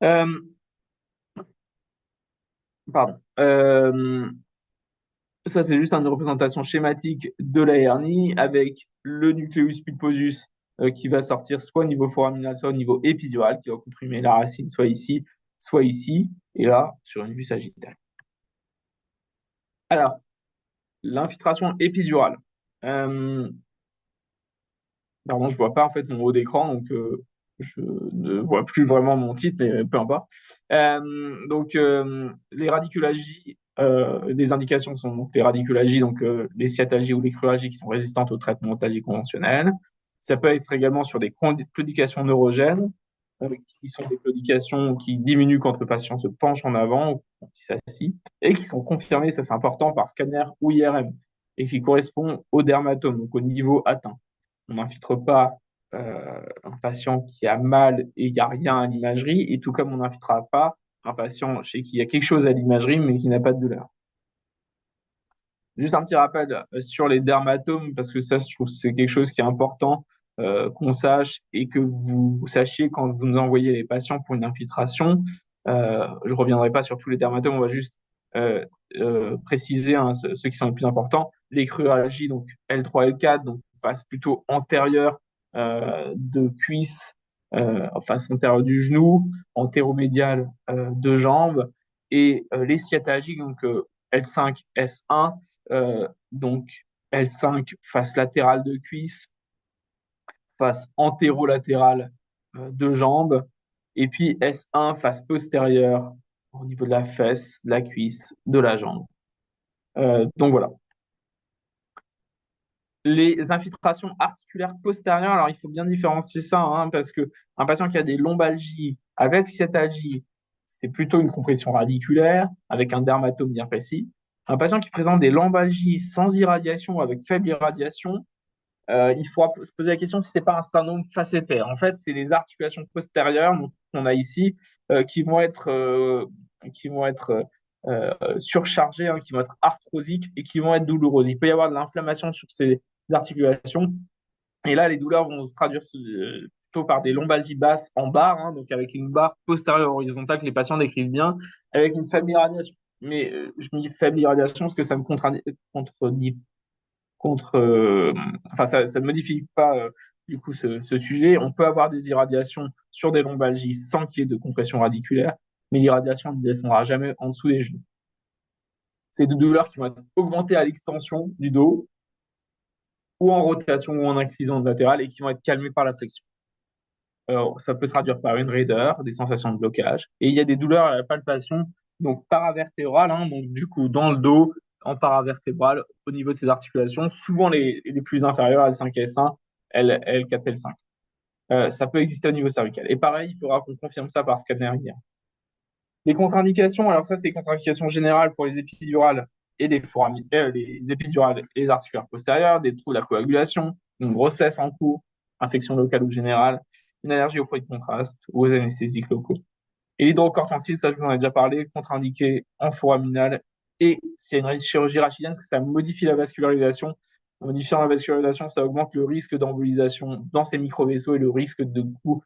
'Hernie'. Pardon. Ça, c'est juste une représentation schématique de la hernie avec le nucleus pulposus qui va sortir soit au niveau foraminal, soit au niveau épidural, qui va comprimer la racine, soit ici, et là, sur une vue sagittale. Alors, l'infiltration épidurale. Euh, Pardon, je vois pas en fait mon haut d'écran, donc je ne vois plus vraiment mon titre, mais peu importe. Les radiculagies, les indications sont donc les radiculagies, donc les sciatalgies ou les crualgies qui sont résistantes au traitement oncologique conventionnel. Ça peut être également sur des claudications neurogènes, qui sont des claudications qui diminuent quand le patient se penche en avant ou quand il s'assit, et qui sont confirmées, ça c'est important, par scanner ou IRM, et qui correspondent au dermatome, donc au niveau atteint. On n'infiltre pas un patient qui a mal et il n'y a rien à l'imagerie, et tout comme on n'infiltrera pas un patient chez qui il y a quelque chose à l'imagerie mais qui n'a pas de douleur. Juste un petit rappel sur les dermatomes, parce que ça, je trouve que c'est quelque chose qui est important qu'on sache et que vous sachiez quand vous nous envoyez les patients pour une infiltration. Je ne reviendrai pas sur tous les dermatomes, on va juste euh, préciser hein, ceux qui sont les plus importants. Les crualgies, donc L3, L4, donc face plutôt antérieure de cuisse, face antérieure du genou, antéromédiale de jambes, et les sciatalgiques, donc L5, S1, donc L5 face latérale de cuisse, face antérolatérale de jambe, et puis S1 face postérieure au niveau de la fesse, de la cuisse, de la jambe. Donc voilà. Les infiltrations articulaires postérieures, alors il faut bien différencier ça, hein, parce que un patient qui a des lombalgies avec sciatalgie, c'est plutôt une compression radiculaire avec un dermatome bien précis. Un patient qui présente des lombalgies sans irradiation ou avec faible irradiation, il faudra se poser la question si c'est pas un syndrome facétaire. En fait, c'est les articulations postérieures qu'on a ici qui vont être surchargées, hein, qui vont être arthrosiques et qui vont être douloureuses. Il peut y avoir de l'inflammation sur ces articulations. Et là, les douleurs vont se traduire plutôt par des lombalgies basses en barre, hein, donc avec une barre postérieure horizontale que les patients décrivent bien, avec une faible irradiation. Mais je me dis faible irradiation parce que ça me contredit contre, enfin, ça ne modifie pas du coup ce sujet. On peut avoir des irradiations sur des lombalgies sans qu'il y ait de compression radiculaire, mais l'irradiation ne descendra jamais en dessous des genoux. C'est des douleurs qui vont être augmentées à l'extension du dos ou en rotation ou en inclinaison latérale et qui vont être calmées par la flexion. Alors, ça peut se traduire par une raideur, des sensations de blocage. Et il y a des douleurs à la palpation, donc paravertébrale, hein, donc du coup dans le dos, en paravertébrale, au niveau de ces articulations, souvent les plus inférieures, L5 et S1, L4, L5. Ça peut exister au niveau cervical. Et pareil, il faudra qu'on confirme ça par scanner hier. Les contre-indications, alors ça, c'est des contre-indications générales pour les épidurales et les épidurales et les articulaires postérieures, des troubles de la coagulation, une grossesse en cours, infection locale ou générale, une allergie aux produits de contraste ou aux anesthésiques locaux. Et l'hydrocorticoïde, ça, je vous en ai déjà parlé, contre-indiqué en foraminal et s'il y a une chirurgie rachidienne, parce que ça modifie la vascularisation. En modifiant la vascularisation, ça augmente le risque d'embolisation dans ces micro-vaisseaux et le risque de coup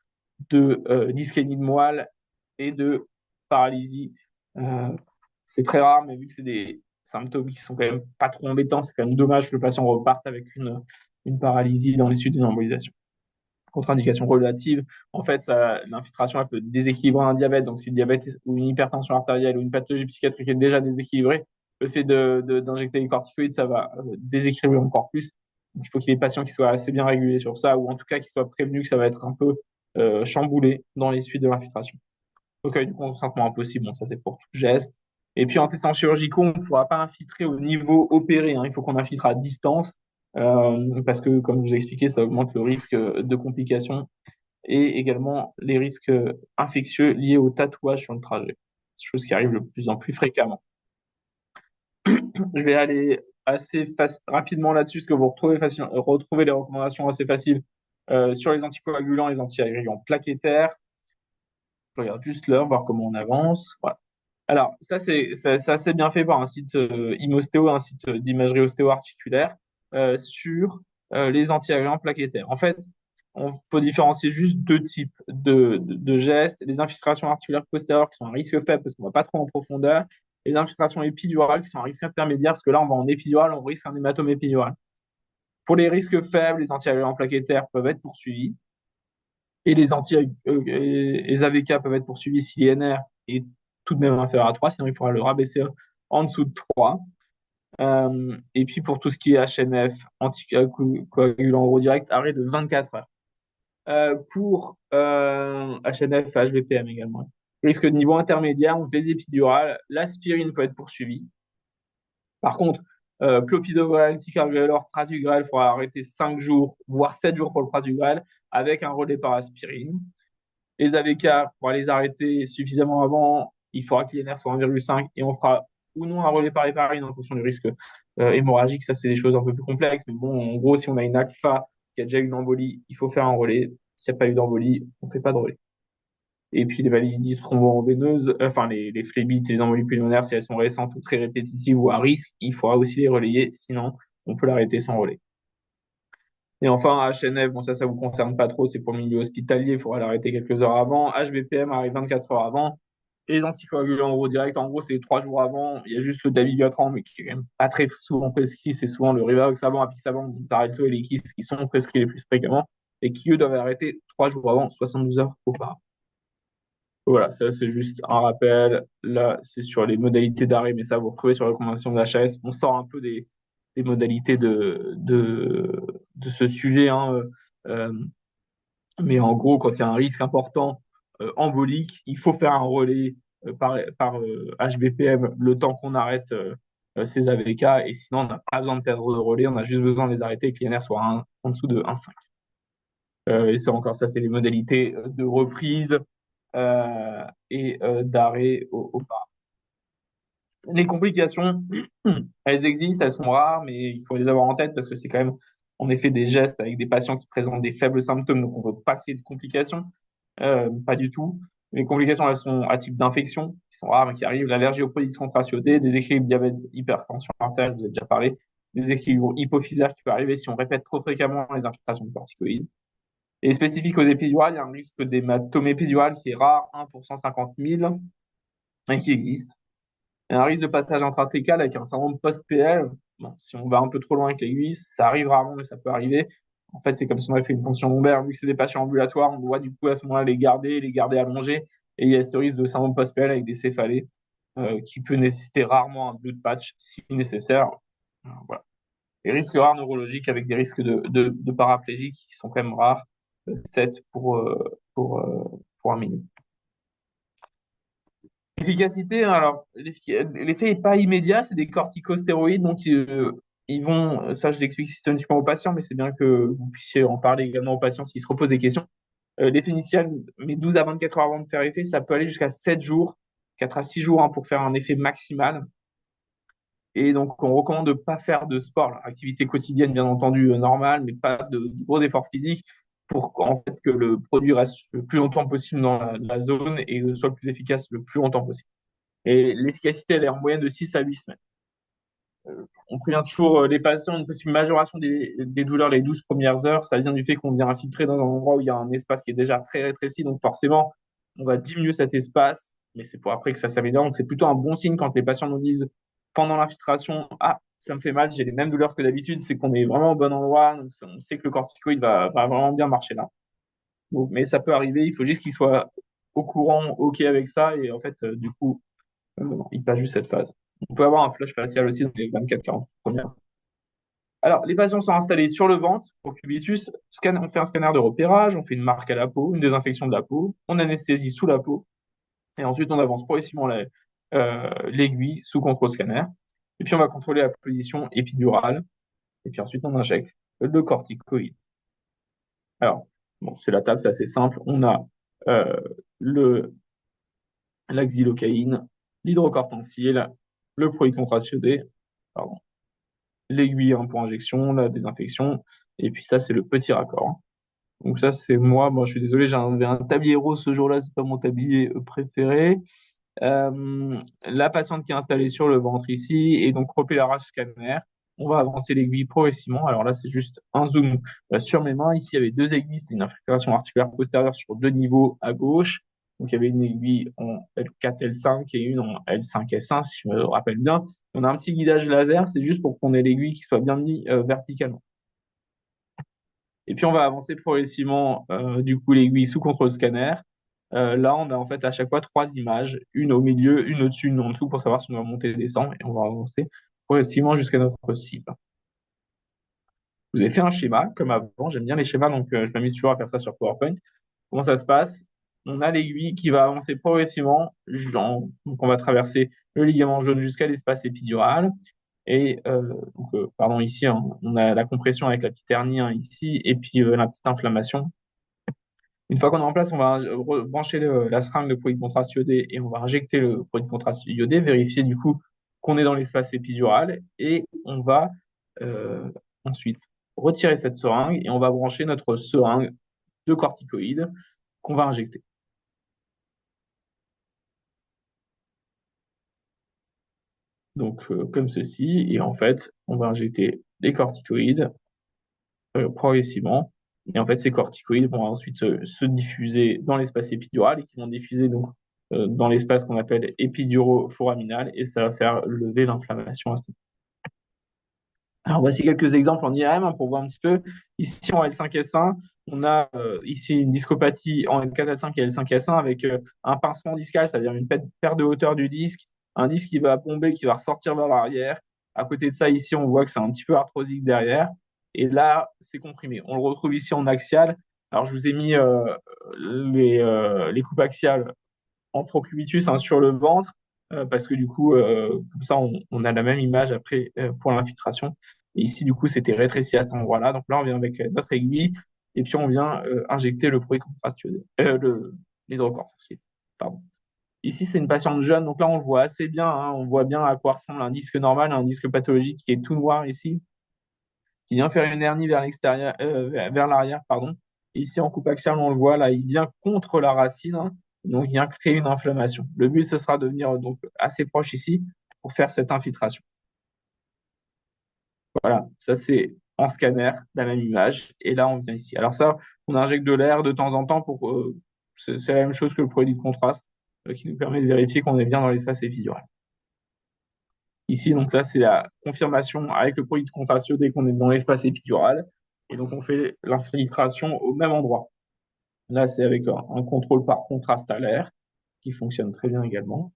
de d'ischémie de moelle et de paralysie. Euh, c'est très rare, mais vu que c'est des symptômes qui sont quand même pas trop embêtants, c'est quand même dommage que le patient reparte avec une paralysie dans les suites d'une embolisation. Contre-indication relative, en fait, l'infiltration elle peut déséquilibrer un diabète. Donc, si le diabète ou une hypertension artérielle ou une pathologie psychiatrique est déjà déséquilibrée, le fait d'injecter les corticoïdes, ça va déséquilibrer encore plus. Donc, il faut qu'il y ait des patients qui soient assez bien régulés sur ça, ou en tout cas qui soient prévenus que ça va être un peu chamboulé dans les suites de l'infiltration. Donc, du consentement impossible, bon, ça c'est pour tout geste. Et puis en testant chirurgicaux, on ne pourra pas infiltrer au niveau opéré, hein. Il faut qu'on infiltre à distance parce que, comme je vous ai expliqué, ça augmente le risque de complications et également les risques infectieux liés au tatouage sur le trajet, chose qui arrive de plus en plus fréquemment. Je vais aller rapidement là-dessus, parce que vous retrouvez les recommandations assez faciles sur les anticoagulants, les antiagrégants plaquettaires. Je regarde juste l'heure, voir comment on avance. Voilà. Alors, ça, c'est bien fait par un site Imostéo, un site d'imagerie ostéo-articulaire sur les antiagrégants plaquettaires. En fait, on peut différencier juste deux types de gestes. Les infiltrations articulaires postérieures qui sont à risque faible parce qu'on ne va pas trop en profondeur les infiltrations épidurales qui sont un risque intermédiaire, parce que là, on va en épidural, on risque un hématome épidural. Pour les risques faibles, les antiagrégants plaquettaires peuvent être poursuivis et les AVK peuvent être poursuivis si l'INR est tout de même inférieur à 3, sinon il faudra le rabaisser en dessous de 3. Et puis pour tout ce qui est HNF, anticoagulant eurodirect, arrêt de 24 heures. Pour HNF, HBPM également. Risque de niveau intermédiaire, donc les épidurales, l'aspirine peut être poursuivie. Par contre, clopidogrel, ticagrelor, prasugrel, il faudra arrêter 5 jours, voire 7 jours pour le prasugrel, avec un relais par aspirine. Les AVK, pour les arrêter suffisamment avant, il faudra que l'INR soit 1,5 et on fera ou non un relais par héparine en fonction du risque hémorragique. Ça, c'est des choses un peu plus complexes. Mais bon, en gros, si on a une ACFA qui a déjà eu une embolie, il faut faire un relais. S'il n'y a pas eu d'embolie, on ne fait pas de relais. Et puis les validites thrombo-veineuses, enfin les phlébites et les embolies pulmonaires, si elles sont récentes ou très répétitives ou à risque, il faudra aussi les relayer, sinon on peut l'arrêter sans relais. Et enfin, HNF, bon ça vous concerne pas trop, c'est pour le milieu hospitalier, il faudra l'arrêter quelques heures avant. HBPM arrive 24 heures avant. Et les anticoagulants eurodirect, en gros, c'est 3 jours avant. Il y a juste le dabigatran, mais qui est quand même pas très souvent prescrit. C'est souvent le rivaroxaban, apixaban, donc Xarelto et les KISS qui sont prescrits les plus fréquemment et qui, eux, doivent arrêter 3 jours avant, 72 heures auparavant. Voilà, ça c'est juste un rappel. Là, c'est sur les modalités d'arrêt, mais ça vous retrouvez sur la convention de l'HAS. On sort un peu des modalités de ce sujet, hein, euh, mais en gros, quand il y a un risque important embolique, il faut faire un relais par HBPM le temps qu'on arrête ces AVK, et sinon on n'a pas besoin de faire de relais, on a juste besoin de les arrêter et que l'INR soit en dessous de 1,5. Et ça encore, ça c'est les modalités de reprise et d'arrêt au pas. Les complications, elles existent, elles sont rares, mais il faut les avoir en tête parce que c'est quand même en effet des gestes avec des patients qui présentent des faibles symptômes, donc on ne veut pas qu'il y ait de complications, pas du tout. Les complications, elles sont à type d'infection, qui sont rares, mais qui arrivent, l'allergie aux produits contrastés, des équilibres diabète, hypertension artérielle, je vous ai déjà parlé, des équilibres hypophysaires qui peuvent arriver si on répète trop fréquemment les infiltrations de corticoïdes. Et spécifique aux épidurales, il y a un risque d'hématome épidural qui est rare, 1 pour 150 000, et qui existe. Il y a un risque de passage intratécal avec un syndrome post-PL. Bon, si on va un peu trop loin avec l'aiguille, ça arrive rarement, mais ça peut arriver. En fait, c'est comme si on avait fait une ponction lombaire. Vu que c'est des patients ambulatoires, on doit du coup à ce moment-là les garder allongés. Et il y a ce risque de syndrome post-PL avec des céphalées qui peut nécessiter rarement un blood patch si nécessaire. Voilà. Les risques rares neurologiques avec des risques de paraplégie qui sont quand même rares, 7 pour un minute. L'efficacité, alors, l'effet n'est pas immédiat, c'est des corticostéroïdes, donc ils vont, ça je l'explique systématiquement aux patients, mais c'est bien que vous puissiez en parler également aux patients s'ils se reposent des questions. L'effet initial, mais 12 à 24 heures avant de faire effet, ça peut aller jusqu'à 7 jours, 4 à 6 jours hein, pour faire un effet maximal. Et donc, on recommande de ne pas faire de sport. Alors, activité quotidienne, bien entendu, normale, mais pas de gros efforts physiques pour en fait, que le produit reste le plus longtemps possible dans la zone et soit le plus efficace le plus longtemps possible. Et l'efficacité, elle est en moyenne de 6 à 8 semaines. On prévient toujours les patients d'une possible majoration des douleurs les 12 premières heures. Ça vient du fait qu'on vient infiltrer dans un endroit où il y a un espace qui est déjà très rétréci. Donc forcément, on va diminuer cet espace, mais c'est pour après que ça s'améliore. Donc c'est plutôt un bon signe quand les patients nous disent pendant l'infiltration, ah, ça me fait mal, j'ai les mêmes douleurs que d'habitude, c'est qu'on est vraiment au bon endroit. Donc on sait que le corticoïde va vraiment bien marcher là. Donc, mais ça peut arriver, il faut juste qu'il soit au courant, OK avec ça. Et en fait, du coup, il passe juste cette phase. On peut avoir un flash facial aussi dans les 24-40 premières. Alors, les patients sont installés sur le ventre au cubitus. On fait un scanner de repérage, on fait une marque à la peau, une désinfection de la peau, on anesthésie sous la peau, et ensuite on avance progressivement l'aiguille sous contrôle scanner. Et puis on va contrôler la position épidurale, et puis ensuite on injecte le corticoïde. Alors, bon, c'est la table, c'est assez simple. On a euh, le, la xylocaïne, l'hydrocortencil, le produit contrasté, pardon, l'aiguille pour injection, la désinfection, et puis ça, c'est le petit raccord. Donc ça, c'est moi. Moi, je suis désolé, j'avais un tablier rose ce jour-là, c'est pas mon tablier préféré. La patiente qui est installée sur le ventre ici, et donc repérage scanner. On va avancer l'aiguille progressivement. Alors là, c'est juste un zoom sur mes mains. Ici, il y avait deux aiguilles, c'est une infiltration articulaire postérieure sur deux niveaux à gauche. Donc, il y avait une aiguille en L4, L5 et une en L5, S1, si je me rappelle bien. On a un petit guidage laser, c'est juste pour qu'on ait l'aiguille qui soit bien mise verticalement. Et puis, on va avancer progressivement, du coup, l'aiguille sous contrôle scanner. Là, on a en fait à chaque fois trois images, une au milieu, une au-dessus, une en dessous, pour savoir si on va monter et descendre. Et on va avancer progressivement jusqu'à notre cible. Je vous ai fait un schéma, comme avant. J'aime bien les schémas, donc je m'amuse toujours à faire ça sur PowerPoint. Comment ça se passe? On a l'aiguille qui va avancer progressivement. Donc, on va traverser le ligament jaune jusqu'à l'espace épidural. Et pardon, ici, hein, on a la compression avec la petite hernie hein, ici, et puis la petite inflammation. Une fois qu'on est en place, on va brancher la seringue de produit de contraste iodé et on va injecter le produit de contraste iodé, vérifier du coup qu'on est dans l'espace épidural et on va ensuite retirer cette seringue et on va brancher notre seringue de corticoïdes qu'on va injecter. Donc comme ceci, et en fait, on va injecter les corticoïdes progressivement. Et en fait, ces corticoïdes vont ensuite se diffuser dans l'espace épidural et qui vont diffuser donc dans l'espace qu'on appelle épiduro-foraminal et ça va faire lever l'inflammation à ce moment. Alors voici quelques exemples en IRM hein, pour voir un petit peu. Ici en L5S1, on a ici une discopathie en L4S5 et L5S1 avec un pincement discal, c'est-à-dire une perte de hauteur du disque, un disque qui va bomber, qui va ressortir vers l'arrière. À côté de ça, ici, on voit que c'est un petit peu arthrosique derrière. Et là, c'est comprimé. On le retrouve ici en axial. Alors, je vous ai mis les coupes axiales en procubitus hein, sur le ventre, parce que du coup, comme ça, on a la même image après pour l'infiltration. Et ici, du coup, c'était rétréci à cet endroit-là. Donc là, on vient avec notre aiguille et puis on vient injecter le produit contrastionnel, l'hydrocortisone. Pardon. Ici, c'est une patiente jeune, donc là, on le voit assez bien. Hein, on voit bien à quoi ressemble un disque normal, un disque pathologique qui est tout noir ici, qui vient faire une hernie vers l'extérieur, vers l'arrière, pardon. Et ici, en coupe axiale, on le voit, là, il vient contre la racine, hein, donc il vient créer une inflammation. Le but, ce sera de venir donc assez proche ici pour faire cette infiltration. Voilà, ça c'est en scanner, la même image. Et là, on vient ici. Alors ça, on injecte de l'air de temps en temps pour... c'est la même chose que le produit de contraste qui nous permet de vérifier qu'on est bien dans l'espace épidural. Ici, donc là, c'est la confirmation avec le produit de contraste dès qu'on est dans l'espace épidural. Et donc, on fait l'infiltration au même endroit. Là, c'est avec un contrôle par contraste à l'air qui fonctionne très bien également.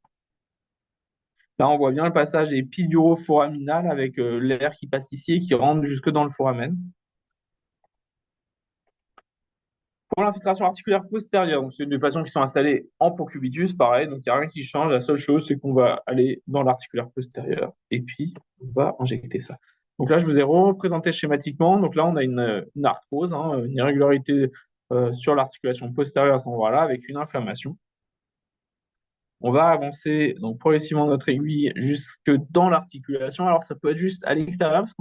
Là, on voit bien le passage épiduro-foraminal avec l'air qui passe ici et qui rentre jusque dans le foramen. Pour l'infiltration articulaire postérieure, c'est des patients qui sont installés en procubitus, pareil, donc il n'y a rien qui change. La seule chose, c'est qu'on va aller dans l'articulaire postérieur et puis on va injecter ça. Donc là, je vous ai représenté schématiquement. Donc là, on a une arthrose, hein, une irrégularité sur l'articulation postérieure à cet endroit-là avec une inflammation. On va avancer donc progressivement notre aiguille jusque dans l'articulation. Alors, ça peut être juste à l'extérieur parce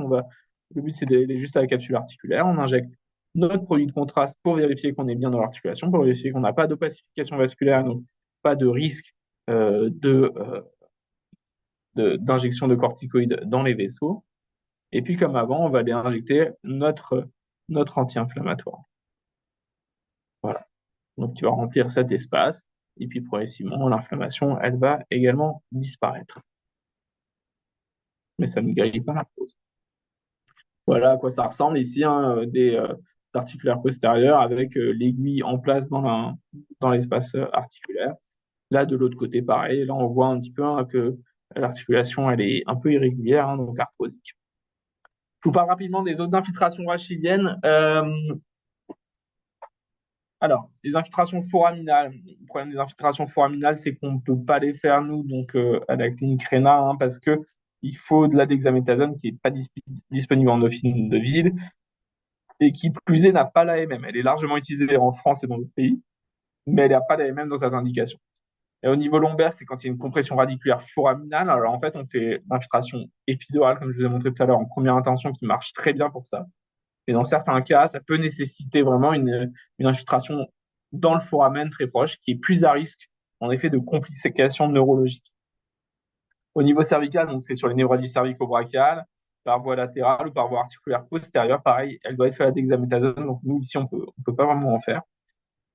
le but, c'est d'aller juste à la capsule articulaire. On injecte notre produit de contraste pour vérifier qu'on est bien dans l'articulation, pour vérifier qu'on n'a pas d'opacification vasculaire, donc pas de risque euh, de, d'injection de corticoïdes dans les vaisseaux. Et puis, comme avant, on va aller injecter notre anti-inflammatoire. Voilà. Donc, tu vas remplir cet espace. Et puis, progressivement, l'inflammation, elle va également disparaître. Mais ça ne guérit pas la pose. Voilà à quoi ça ressemble ici, hein, des articulaires postérieurs avec l'aiguille en place dans l'espace articulaire. Là, de l'autre côté, pareil. Là, on voit un petit peu hein, que l'articulation, elle est un peu irrégulière, hein, donc arthrosique. Je vous parle rapidement des autres infiltrations rachidiennes. Alors, les infiltrations foraminales. Le problème des infiltrations foraminales, c'est qu'on ne peut pas les faire, nous, donc à la clinique RENA, hein, parce que il faut de la dexaméthasone qui n'est pas disponible en officine de ville et qui, plus est, n'a pas l'AMM. Elle est largement utilisée en France et dans d'autres pays, mais elle n'a pas l'AMM dans cette indication. Et au niveau lombaire, c'est quand il y a une compression radiculaire foraminale. Alors, en fait, on fait l'infiltration épidurale, comme je vous ai montré tout à l'heure, en première intention, qui marche très bien pour ça. Et dans certains cas, ça peut nécessiter vraiment une infiltration dans le foramen très proche, qui est plus à risque, en effet, de complications neurologiques. Au niveau cervical, donc c'est sur les névralgies cervico-brachiales, par voie latérale ou par voie articulaire postérieure, pareil, elle doit être faite à la dexaméthasone. Donc nous, ici, on peut pas vraiment en faire.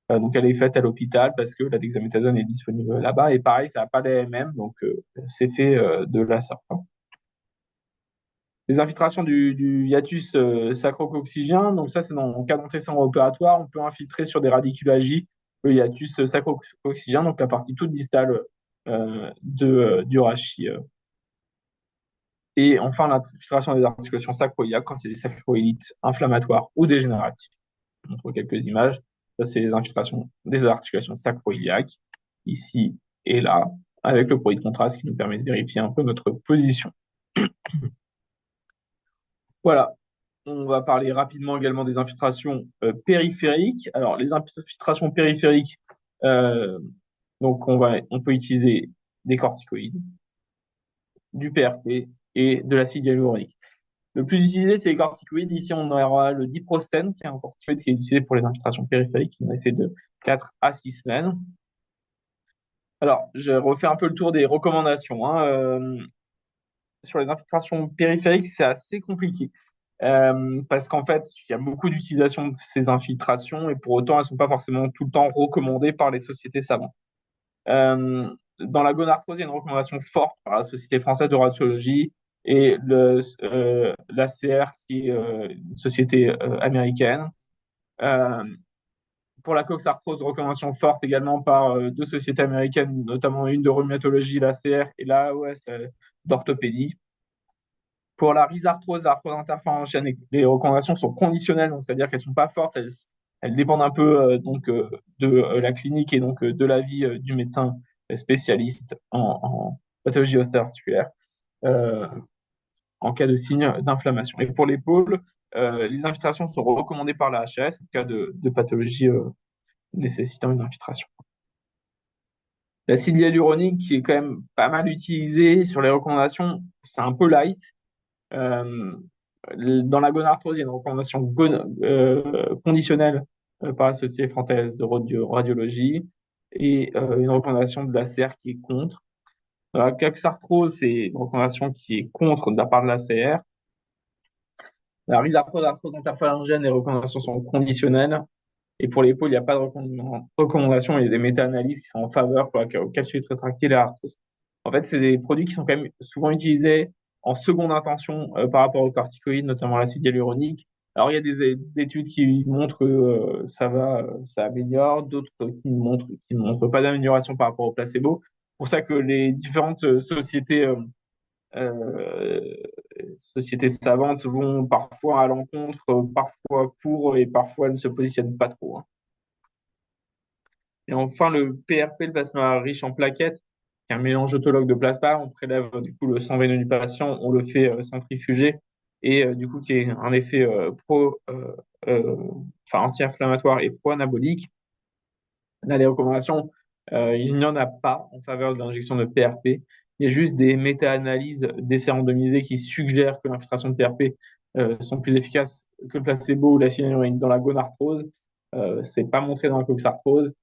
Donc, elle est faite à l'hôpital parce que la dexaméthasone est disponible là-bas. Et pareil, ça n'a pas d'AMM, donc c'est fait de la sorte, hein. Les infiltrations du hiatus sacro-coccygeien, donc ça, c'est dans le cas d'antécédent opératoire. On peut infiltrer sur des radiculogies le hiatus sacro-coccygeien, donc la partie toute distale du rachis. Et enfin, l'infiltration des articulations sacroiliaques quand il y a des sacroïlites inflammatoires ou dégénératives. Je montre quelques images. Ça, c'est les infiltrations des articulations sacroiliaques, ici et là, avec le produit de contraste qui nous permet de vérifier un peu notre position. Voilà. On va parler rapidement également des infiltrations périphériques. Alors, les infiltrations périphériques, euh, donc on peut utiliser des corticoïdes, du PRP et de l'acide hyaluronique. Le plus utilisé, c'est les corticoïdes. Ici, on aura le diprostène, qui est un corticoïde qui est utilisé pour les infiltrations périphériques, qui en effet de 4 à 6 semaines. Alors, je refais un peu le tour des recommandations, hein. Sur les infiltrations périphériques, c'est assez compliqué. Parce qu'en fait, il y a beaucoup d'utilisation de ces infiltrations et pour autant, elles ne sont pas forcément tout le temps recommandées par les sociétés savantes. Euh, dans la gonarthrose, il y a une recommandation forte par la Société française de radiologie et l'ACR, qui est une société américaine. Euh, pour la coxarthrose, recommandation forte également par deux sociétés américaines, notamment une de rhumatologie, l'ACR, et l'AOS d'orthopédie. Pour la rhizarthrose, l'arthrose interphalangienne, les recommandations sont conditionnelles, donc c'est-à-dire qu'elles ne sont pas fortes, elles dépendent un peu de la clinique et donc de l'avis du médecin spécialiste en pathologie ostéo-articulaire euh, en cas de signe d'inflammation. Et pour l'épaule, les infiltrations sont recommandées par la HS en cas de pathologie nécessitant une infiltration. L'acide hyaluronique, qui est quand même pas mal utilisé sur les recommandations, c'est un peu light. Euh, dans la gonarthrose, il y a une recommandation conditionnelle par la Société française de radiologie et une recommandation de l'ACR qui est contre. Dans la coxarthrose, c'est une recommandation qui est contre de la part de l'ACR. La rhizarthrose, l'arthrose interphalangienne, les recommandations sont conditionnelles. Et pour l'épaule, il n'y a pas de recommandation. Il y a des méta-analyses qui sont en faveur pour la calcium rétractile et l'arthrose. En fait, c'est des produits qui sont quand même souvent utilisés en seconde intention par rapport aux corticoïdes, notamment l'acide hyaluronique. Alors, il y a des études qui montrent que ça améliore, d'autres qui ne montrent pas d'amélioration par rapport au placebo. C'est pour ça que les différentes euh, sociétés savantes vont parfois à l'encontre, parfois pour, et parfois ne se positionnent pas trop, hein. Et enfin, le PRP, le plasma riche en plaquettes, qui est un mélange autologue de plasma. On prélève du coup le sang veineux du patient, on le fait centrifuger et du coup qui est un effet euh, anti-inflammatoire et pro-anabolique. Là, les recommandations, il n'y en a pas en faveur de l'injection de PRP. Il y a juste des méta-analyses d'essais randomisés qui suggèrent que l'infiltration de PRP sont plus efficaces que le placebo ou la cyanurine dans la gonarthrose. C'est pas montré dans la coxarthrose.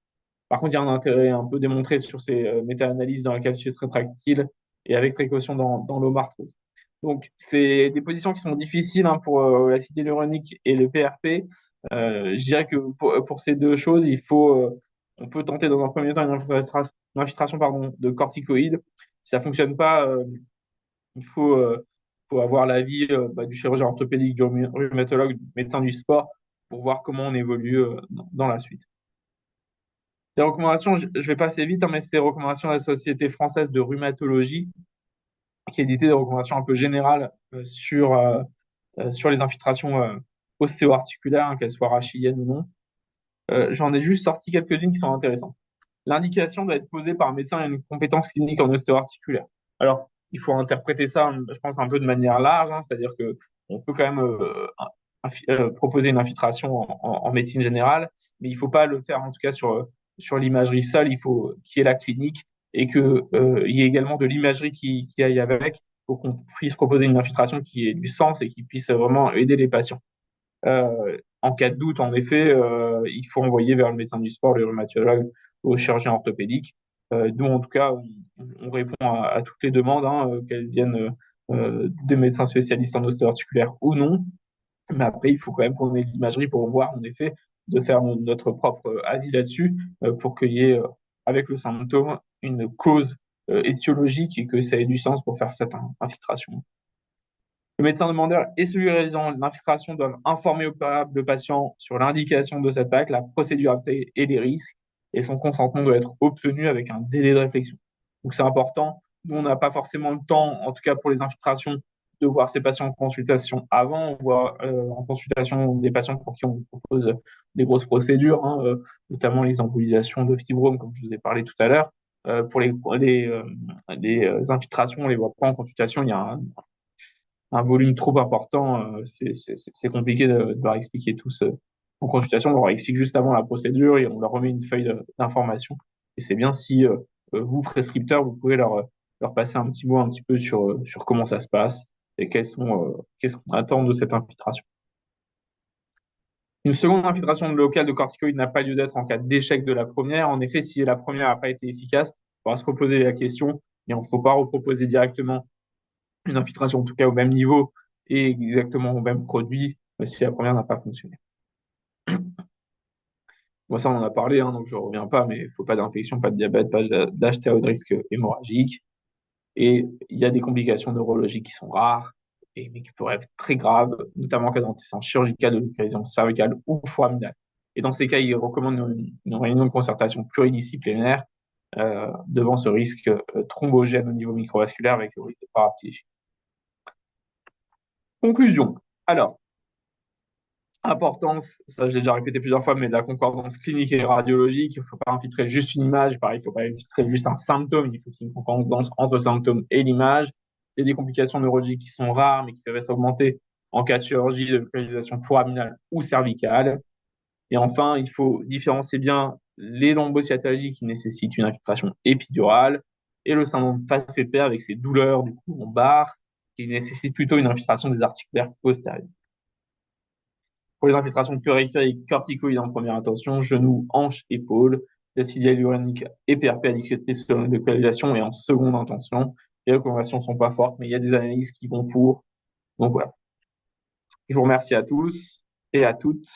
Par contre, il y a un intérêt un peu démontré sur ces méta-analyses dans la calcium rétractile et avec précaution dans l'omarthrose. Donc, c'est des positions qui sont difficiles, hein, pour l'acide hyaluronique et le PRP. Je dirais que pour ces deux choses, on peut tenter dans un premier temps une infiltration pardon, de corticoïdes. Si ça fonctionne pas, il faut avoir l'avis du chirurgien orthopédique, du rhumatologue, du médecin du sport pour voir comment on évolue dans la suite. Les recommandations, je vais passer vite, hein, mais c'est des recommandations de la Société française de rhumatologie qui a édité des recommandations un peu générales sur les infiltrations ostéo-articulaires, hein, qu'elles soient rachidien ou non. J'en ai juste sorti quelques-unes qui sont intéressantes. L'indication doit être posée par un médecin ayant une compétence clinique en ostéo-articulaire. Alors, il faut interpréter ça, je pense, un peu de manière large, hein, c'est-à-dire que on peut quand même proposer une infiltration en médecine générale, mais il ne faut pas le faire en tout cas sur l'imagerie seule, il faut qu'il y ait la clinique et qu'il y ait également de l'imagerie qui aille avec pour qu'on puisse proposer une infiltration qui ait du sens et qui puisse vraiment aider les patients. En cas de doute, en effet, il faut envoyer vers le médecin du sport, le rhumatologue ou le chirurgien orthopédique. Nous, en tout cas, on répond à toutes les demandes, hein, qu'elles viennent des médecins spécialistes en ostéo-articulaire ou non. Mais après, il faut quand même qu'on ait de l'imagerie pour voir, en effet, de faire notre propre avis là-dessus pour qu'il y ait, avec le symptôme, une cause étiologique et que ça ait du sens pour faire cette infiltration. Le médecin demandeur et celui réalisant l'infiltration doivent informer au préalable le patient sur l'indication de cette acte, la procédure adaptée et les risques, et son consentement doit être obtenu avec un délai de réflexion. Donc c'est important. Nous, on n'a pas forcément le temps, en tout cas pour les infiltrations, de voir ces patients en consultation avant. On voit en consultation des patients pour qui on propose des grosses procédures, hein, notamment les embolisations de fibromes, comme je vous ai parlé tout à l'heure. Pour les infiltrations, on ne les voit pas en consultation. Il y a un volume trop important, c'est compliqué de leur expliquer tout ce en consultation. On leur explique juste avant la procédure et on leur remet une feuille d'information. Et c'est bien si vous, prescripteur, vous pouvez leur passer un petit mot un petit peu sur comment ça se passe et qu'est-ce qu'on attend de cette infiltration. Une seconde infiltration locale de corticoïdes n'a pas lieu d'être en cas d'échec de la première. En effet, si la première n'a pas été efficace, on va se reposer la question et on ne faut pas reproposer directement une infiltration, en tout cas au même niveau et exactement au même produit, si la première n'a pas fonctionné. Bon, ça, on en a parlé, hein, donc je ne reviens pas, mais il ne faut pas d'infection, pas de diabète, pas d'HTA de risque hémorragique. Et il y a des complications neurologiques qui sont rares, mais qui pourraient être très graves, notamment en cas d'antécédent chirurgical de localisation cervicale ou foraminale. Et dans ces cas, il recommande une réunion de concertation pluridisciplinaire devant ce risque thrombogène au niveau microvasculaire avec le risque de paraplégie. Conclusion. Alors, importance, ça j'ai déjà répété plusieurs fois, mais de la concordance clinique et radiologique. Il ne faut pas infiltrer juste une image, pareil, il ne faut pas infiltrer juste un symptôme, il faut qu'il y ait une concordance entre le symptôme et l'image. Il y a des complications neurologiques qui sont rares, mais qui peuvent être augmentées en cas de chirurgie de localisation foraminale ou cervicale. Et enfin, il faut différencier bien les lombocytalgies qui nécessitent une infiltration épidurale et le syndrome facétaire avec ses douleurs du cou lombar qui nécessitent plutôt une infiltration des articulaires postérieurs. Pour les infiltrations périphériques corticoïdes en première intention, genoux, hanches, épaules, l'acide hyaluronique et PRP à discuter selon une localisation et en seconde intention. Les recommandations ne sont pas fortes, mais il y a des analyses qui vont pour. Donc voilà. Je vous remercie à tous et à toutes.